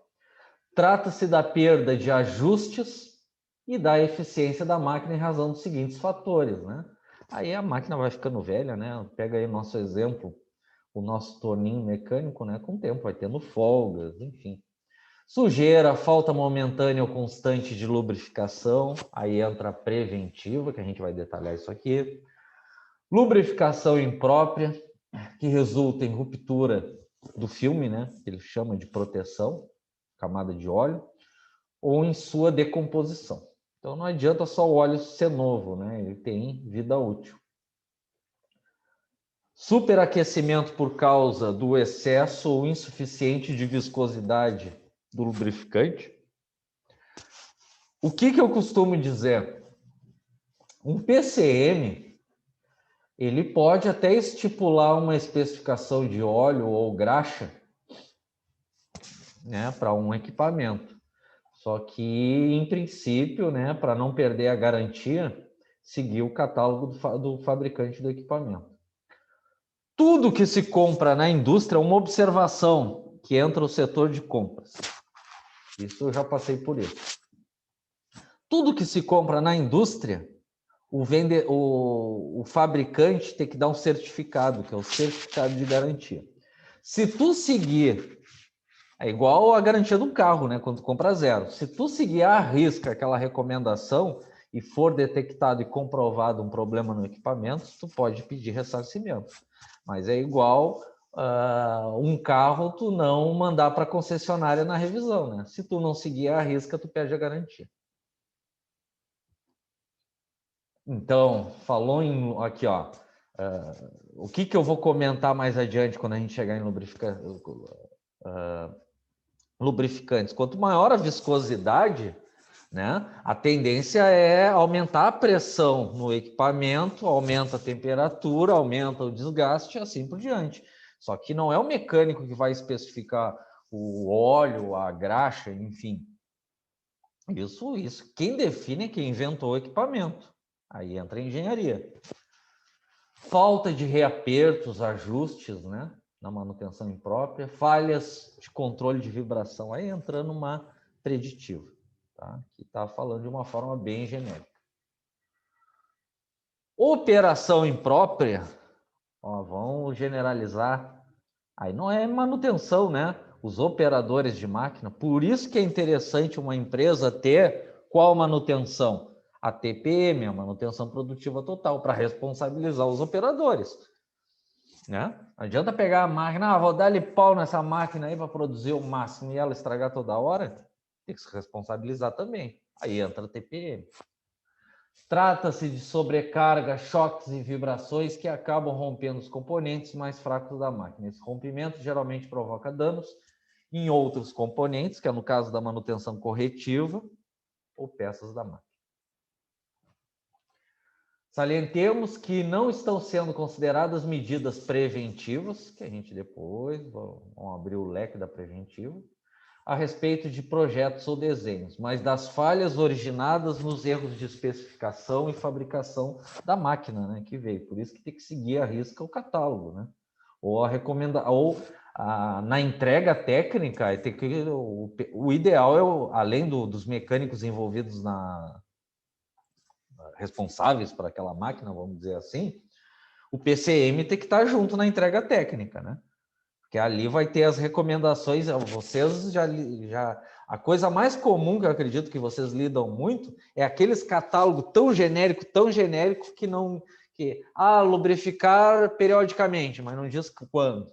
Speaker 1: Trata-se da perda de ajustes e da eficiência da máquina em razão dos seguintes fatores, né? Aí a máquina vai ficando velha, né? Pega aí o nosso exemplo, o nosso torninho mecânico, né? Com o tempo vai tendo folgas, enfim. Sujeira, falta momentânea ou constante de lubrificação, aí entra a preventiva, que a gente vai detalhar isso aqui. Lubrificação imprópria, que resulta em ruptura do filme, né? Que ele chama de proteção, camada de óleo, ou em sua decomposição. Então não adianta só o óleo ser novo, né? Ele tem vida útil. Superaquecimento por causa do excesso ou insuficiente de viscosidade do lubrificante. O que eu costumo dizer? Um PCM, ele pode até estipular uma especificação de óleo ou graxa, né, para um equipamento. Só que, em princípio, né, para não perder a garantia, seguir o catálogo do fabricante do equipamento. Tudo que se compra na indústria, uma observação que entra o setor de compras. Isso eu já passei por isso. Tudo que se compra na indústria, o fabricante tem que dar um certificado, que é o certificado de garantia. Se tu seguir, é igual a garantia do carro, né? Quando tu compra zero. Se tu seguir à risca aquela recomendação e for detectado e comprovado um problema no equipamento, tu pode pedir ressarcimento. Mas é igual um carro tu não mandar para a concessionária na revisão, né? Se tu não seguir à risca, tu perde a garantia. Então, falou em aqui, ó. O que eu vou comentar mais adiante quando a gente chegar em lubrificantes? Quanto maior a viscosidade, né, a tendência é aumentar a pressão no equipamento, aumenta a temperatura, aumenta o desgaste e assim por diante. Só que não é o mecânico que vai especificar o óleo, a graxa, enfim. Isso. Quem define é quem inventou o equipamento. Aí entra a engenharia. Falta de reapertos, ajustes, né, na manutenção imprópria, falhas de controle de vibração, aí entrando uma preditiva, tá? Que está falando de uma forma bem genérica. Operação imprópria, ó, vamos generalizar, aí não é manutenção, né? Os operadores de máquina, por isso que é interessante uma empresa ter qual manutenção? A TPM, a manutenção produtiva total, para responsabilizar os operadores. Né? Não adianta pegar a máquina, vou dar-lhe pau nessa máquina aí para produzir o máximo e ela estragar toda hora. Tem que se responsabilizar também. Aí entra a TPM. Trata-se de sobrecarga, choques e vibrações que acabam rompendo os componentes mais fracos da máquina. Esse rompimento geralmente provoca danos em outros componentes, que é no caso da manutenção corretiva ou peças da máquina. Salientemos que não estão sendo consideradas medidas preventivas, que a gente depois vamos abrir o leque da preventiva, a respeito de projetos ou desenhos, mas das falhas originadas nos erros de especificação e fabricação da máquina, né, que veio. Por isso que tem que seguir à risca o catálogo, né? Ou na entrega técnica, o ideal é, além dos mecânicos envolvidos responsáveis por aquela máquina, vamos dizer assim, o PCM tem que estar junto na entrega técnica, né? Porque ali vai ter as recomendações, vocês já a coisa mais comum que eu acredito que vocês lidam muito é aqueles catálogos tão genérico que lubrificar periodicamente, mas não diz quando.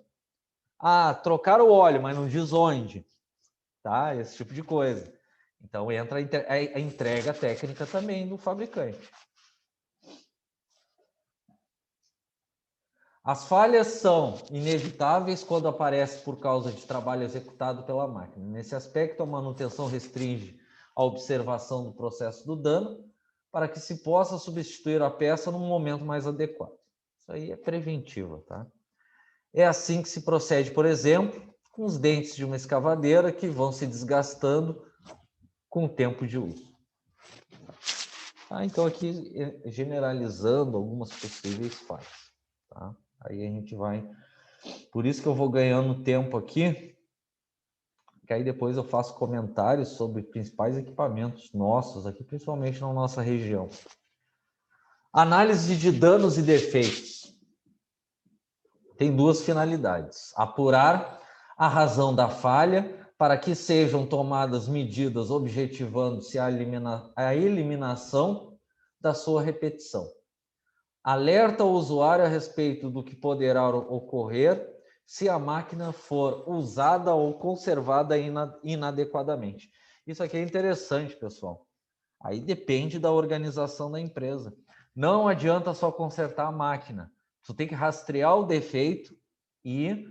Speaker 1: Ah, trocar o óleo, mas não diz onde. Tá? Esse tipo de coisa. Então, entra a entrega técnica também do fabricante. As falhas são inevitáveis quando aparecem por causa de trabalho executado pela máquina. Nesse aspecto, a manutenção restringe a observação do processo do dano para que se possa substituir a peça num momento mais adequado. Isso aí é preventiva, tá? É assim que se procede, por exemplo, com os dentes de uma escavadeira que vão se desgastando com o tempo de uso. Então, aqui, generalizando algumas possíveis falhas. Tá? Aí a gente vai... Por isso que eu vou ganhando tempo aqui, que aí depois eu faço comentários sobre principais equipamentos nossos aqui, principalmente na nossa região. Análise de danos e defeitos. Tem duas finalidades. Apurar a razão da falha para que sejam tomadas medidas objetivando-se a eliminação da sua repetição. Alerta o usuário a respeito do que poderá ocorrer se a máquina for usada ou conservada inadequadamente. Isso aqui é interessante, pessoal. Aí depende da organização da empresa. Não adianta só consertar a máquina. Tu tem que rastrear o defeito e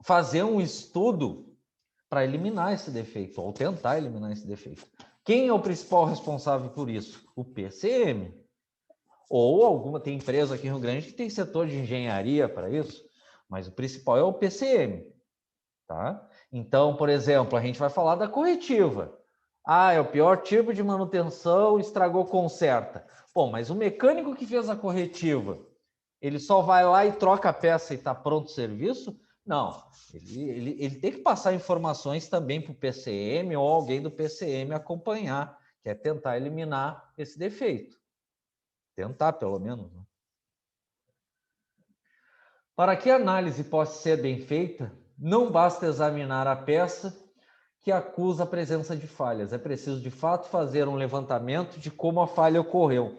Speaker 1: fazer um estudo para eliminar esse defeito, ou tentar eliminar esse defeito. Quem é o principal responsável por isso? O PCM. Ou tem empresa aqui em Rio Grande que tem setor de engenharia para isso, mas o principal é o PCM. Tá? Então, por exemplo, a gente vai falar da corretiva. Ah, é o pior tipo de manutenção, estragou, conserta. Bom, mas o mecânico que fez a corretiva, ele só vai lá e troca a peça e está pronto o serviço? Não, ele tem que passar informações também para o PCM ou alguém do PCM acompanhar, que é tentar eliminar esse defeito. Tentar, pelo menos. Né? Para que a análise possa ser bem feita, não basta examinar a peça que acusa a presença de falhas. É preciso, de fato, fazer um levantamento de como a falha ocorreu.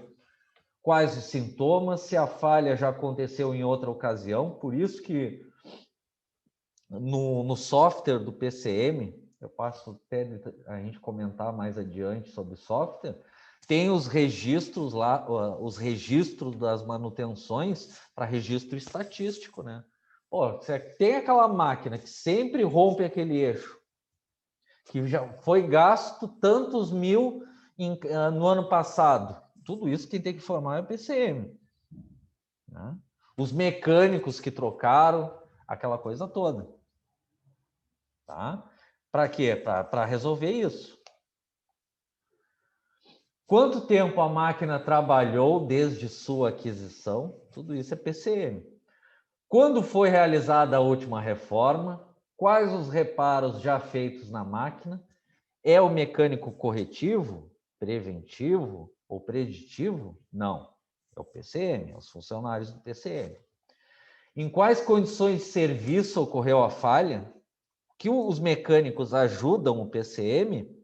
Speaker 1: Quais os sintomas, se a falha já aconteceu em outra ocasião. Por isso que no software do PCM, eu passo até a gente comentar mais adiante sobre o software, tem os registros lá, os registros das manutenções para registro estatístico, né? Pô, você tem aquela máquina que sempre rompe aquele eixo, que já foi gasto tantos mil no ano passado. Tudo isso quem tem que informar é o PCM. Né? Os mecânicos que trocaram, aquela coisa toda. Tá? Para quê? Para resolver isso. Quanto tempo a máquina trabalhou desde sua aquisição? Tudo isso é PCM. Quando foi realizada a última reforma? Quais os reparos já feitos na máquina? É o mecânico corretivo, preventivo ou preditivo? Não. É o PCM, os funcionários do PCM. Em quais condições de serviço ocorreu a falha? Que os mecânicos ajudam o PCM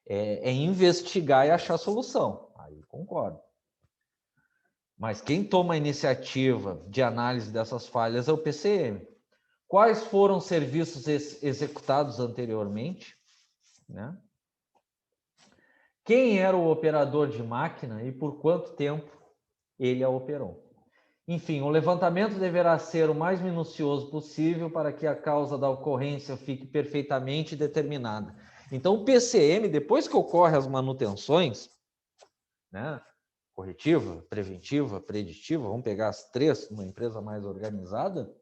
Speaker 1: é investigar e achar solução. Aí concordo. Mas quem toma a iniciativa de análise dessas falhas é o PCM. Quais foram os serviços executados anteriormente? Né? Quem era o operador de máquina e por quanto tempo ele a operou? Enfim, o levantamento deverá ser o mais minucioso possível para que a causa da ocorrência fique perfeitamente determinada. Então, o PCM, depois que ocorrem as manutenções, né, corretiva, preventiva, preditiva, vamos pegar as três, numa empresa mais organizada,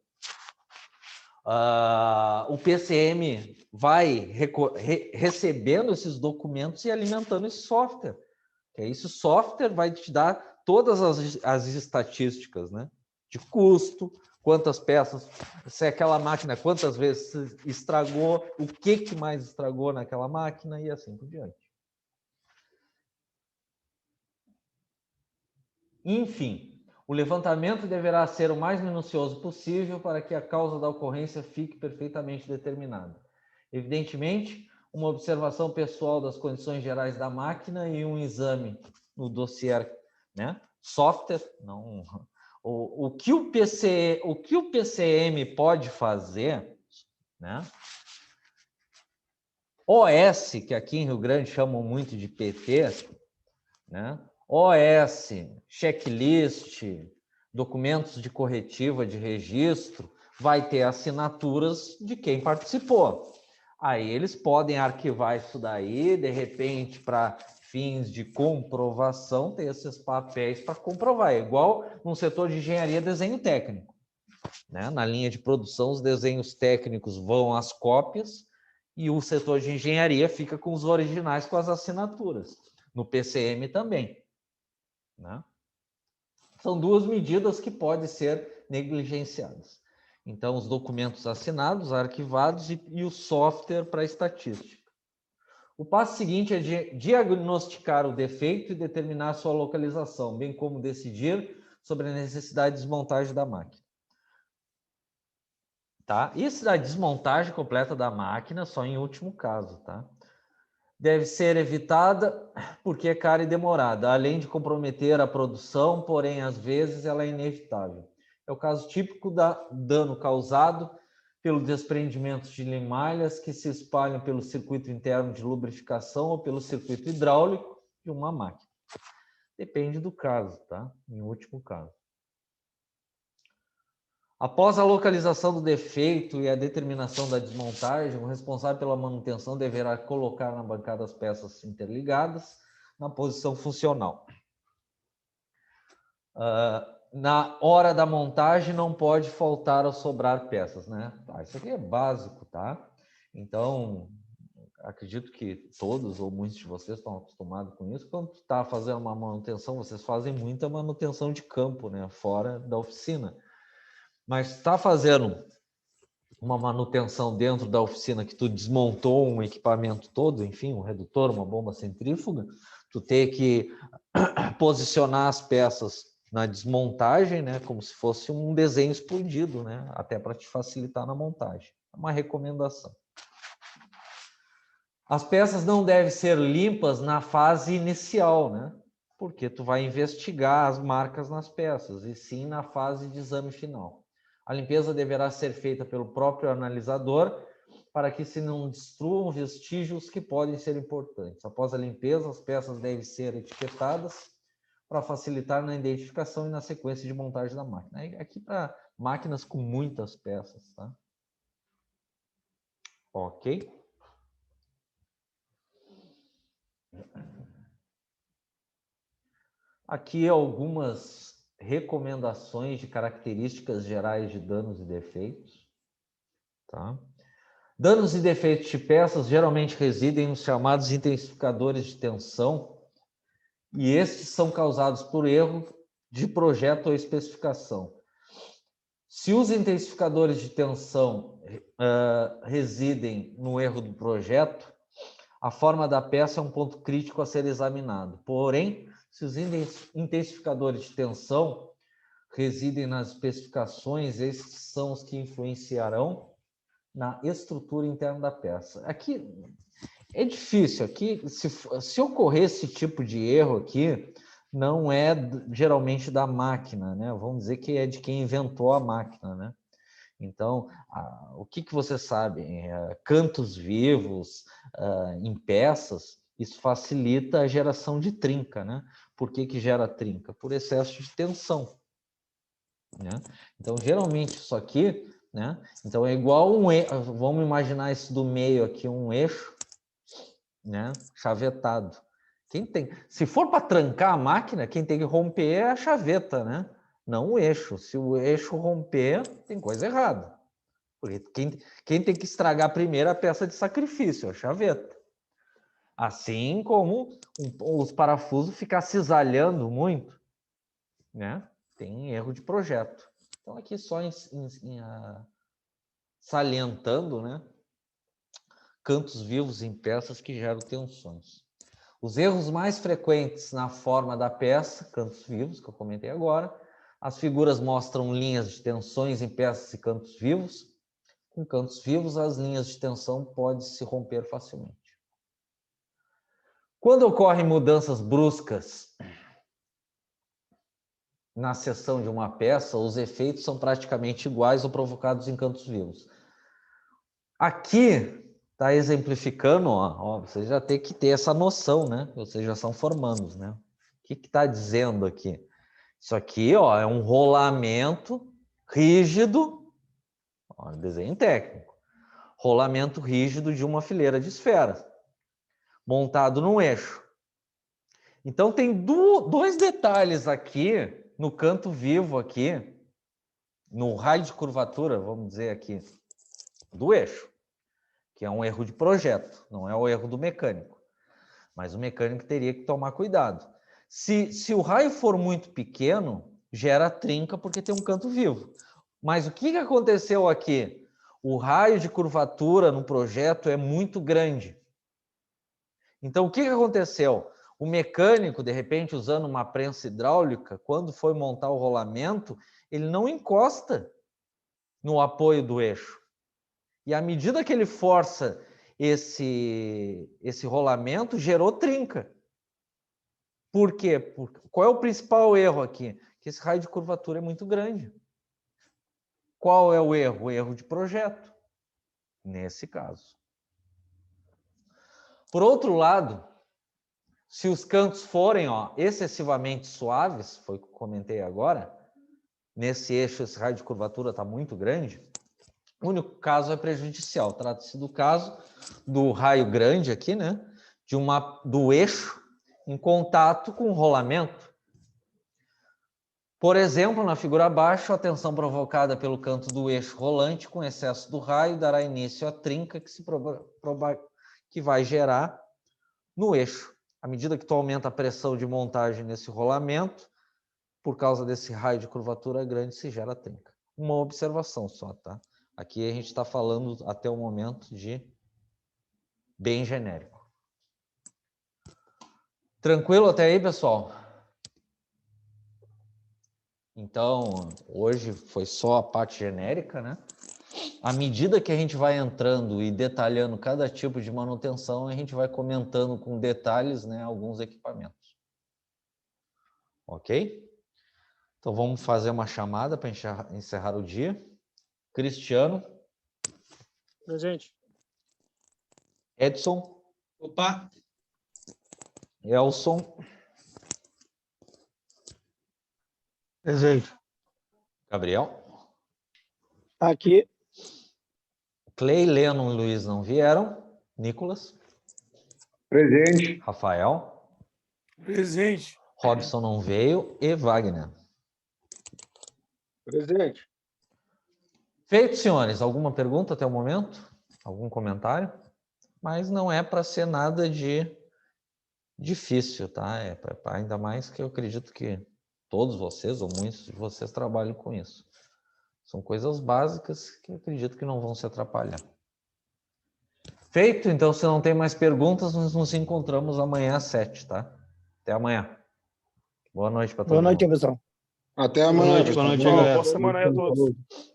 Speaker 1: o PCM vai recebendo esses documentos e alimentando esse software. Esse software vai te dar todas as estatísticas, né? De custo, quantas peças, se aquela máquina, quantas vezes estragou, o que mais estragou naquela máquina e assim por diante. Enfim, o levantamento deverá ser o mais minucioso possível para que a causa da ocorrência fique perfeitamente determinada. Evidentemente, uma observação pessoal das condições gerais da máquina e um exame no dossiê, né? Software, não O que o PCM pode fazer, né? OS, que aqui em Rio Grande chamam muito de PT, né? OS, checklist, documentos de corretiva de registro, vai ter assinaturas de quem participou. Aí eles podem arquivar isso daí, de repente, para fins de comprovação, ter esses papéis para comprovar. É igual no setor de engenharia, desenho técnico, né? Na linha de produção, os desenhos técnicos vão às cópias e o setor de engenharia fica com os originais, com as assinaturas. No PCM também, né? São duas medidas que podem ser negligenciadas. Então, os documentos assinados, arquivados e o software para estatística. O passo seguinte é diagnosticar o defeito e determinar sua localização, bem como decidir sobre a necessidade de desmontagem da máquina. Tá? Isso da desmontagem completa da máquina só em último caso, tá? Deve ser evitada porque é cara e demorada, além de comprometer a produção, porém, às vezes, ela é inevitável. É o caso típico da dano causado pelo desprendimento de limalhas que se espalham pelo circuito interno de lubrificação ou pelo circuito hidráulico de uma máquina. Depende do caso, tá? Em último caso. Após a localização do defeito e a determinação da desmontagem, o responsável pela manutenção deverá colocar na bancada as peças interligadas na posição funcional. Na hora da montagem não pode faltar ou sobrar peças, né? Isso aqui é básico, tá? Então, acredito que todos ou muitos de vocês estão acostumados com isso. Quando está fazendo uma manutenção, vocês fazem muita manutenção de campo, né? Fora da oficina. Mas está fazendo uma manutenção dentro da oficina que tu desmontou um equipamento todo, enfim, um redutor, uma bomba centrífuga, tu tem que posicionar as peças na desmontagem, né, como se fosse um desenho explodido, né, até para te facilitar na montagem. É uma recomendação. As peças não devem ser limpas na fase inicial, né, porque tu vai investigar as marcas nas peças, e sim na fase de exame final. A limpeza deverá ser feita pelo próprio analisador para que se não destruam vestígios que podem ser importantes. Após a limpeza, as peças devem ser etiquetadas para facilitar na identificação e na sequência de montagem da máquina. Aqui para máquinas com muitas peças, tá? Ok? Aqui algumas recomendações de características gerais de danos e defeitos. Tá? Danos e defeitos de peças geralmente residem nos chamados intensificadores de tensão, e estes são causados por erro de projeto ou especificação. Se os intensificadores de tensão residem no erro do projeto, a forma da peça é um ponto crítico a ser examinado. Porém, se os intensificadores de tensão residem nas especificações, esses são os que influenciarão na estrutura interna da peça. Aqui é difícil, aqui se ocorrer esse tipo de erro aqui, não é geralmente da máquina, né? Vamos dizer que é de quem inventou a máquina, né? Então, o que você sabe? Cantos vivos em peças, isso facilita a geração de trinca, né? Por que gera trinca? Por excesso de tensão, né? Então, geralmente, isso aqui, né? Então, é igual vamos imaginar isso do meio aqui, um eixo, né? Chavetado. Se for para trancar a máquina, quem tem que romper é a chaveta, né? Não o eixo. Se o eixo romper, tem coisa errada. Porque quem tem que estragar primeiro a peça de sacrifício, a chaveta. Assim como os parafusos ficar cisalhando muito, né? Tem erro de projeto. Então, aqui só salientando, né? Cantos vivos em peças que geram tensões. Os erros mais frequentes na forma da peça, cantos vivos, que eu comentei agora. As figuras mostram linhas de tensões em peças e cantos vivos. Com cantos vivos, as linhas de tensão podem se romper facilmente. Quando ocorrem mudanças bruscas na seção de uma peça, os efeitos são praticamente iguais ou provocados em cantos vivos. Aqui está exemplificando, ó, vocês já tem que ter essa noção, né? Vocês já são formandos, né? O que está dizendo aqui? Isso aqui, ó, é um rolamento rígido, ó, desenho técnico, rolamento rígido de uma fileira de esferas, montado num eixo. Então tem dois detalhes aqui, no canto vivo aqui, no raio de curvatura, vamos dizer aqui, do eixo, que é um erro de projeto, não é o erro do mecânico. Mas o mecânico teria que tomar cuidado. Se o raio for muito pequeno, gera trinca porque tem um canto vivo. Mas o que aconteceu aqui? O raio de curvatura no projeto é muito grande. Então, o que aconteceu? O mecânico, de repente, usando uma prensa hidráulica, quando foi montar o rolamento, ele não encosta no apoio do eixo. E à medida que ele força esse rolamento, gerou trinca. Por quê? Qual é o principal erro aqui? Que esse raio de curvatura é muito grande. Qual é o erro? O erro de projeto, nesse caso. Por outro lado, se os cantos forem excessivamente suaves, foi o que eu comentei agora, nesse eixo esse raio de curvatura está muito grande, o único caso é prejudicial. Trata-se do caso do raio grande aqui, né? Do eixo em contato com o rolamento. Por exemplo, na figura abaixo, a tensão provocada pelo canto do eixo rolante com excesso do raio dará início à trinca que vai gerar no eixo. À medida que tu aumenta a pressão de montagem nesse rolamento, por causa desse raio de curvatura grande, se gera trinca. Uma observação só, tá? Aqui a gente está falando até o momento de bem genérico. Tranquilo até aí, pessoal? Então, hoje foi só a parte genérica, né? À medida que a gente vai entrando e detalhando cada tipo de manutenção, a gente vai comentando com detalhes, né, alguns equipamentos. Ok? Então, vamos fazer uma chamada para encerrar o dia. Cristiano.
Speaker 3: Presente.
Speaker 1: Edson.
Speaker 4: Opa.
Speaker 1: Elson.
Speaker 3: Presente.
Speaker 1: Gabriel.
Speaker 3: Aqui.
Speaker 1: Clay, Lennon e Luiz não vieram. Nicolas.
Speaker 4: Presente.
Speaker 1: Rafael.
Speaker 3: Presente.
Speaker 1: Robson não veio. E Wagner.
Speaker 2: Presente.
Speaker 1: Feito, senhores. Alguma pergunta até o momento? Algum comentário? Mas não é para ser nada de difícil, tá? Ainda mais que eu acredito que todos vocês, ou muitos de vocês, trabalham com isso. São coisas básicas que eu acredito que não vão se atrapalhar. Feito, então, se não tem mais perguntas, nós nos encontramos amanhã às 7, tá? Até amanhã. Boa noite para todo mundo.
Speaker 3: Boa noite, pessoal.
Speaker 4: Até amanhã.
Speaker 3: Boa noite, boa semana aí a todos.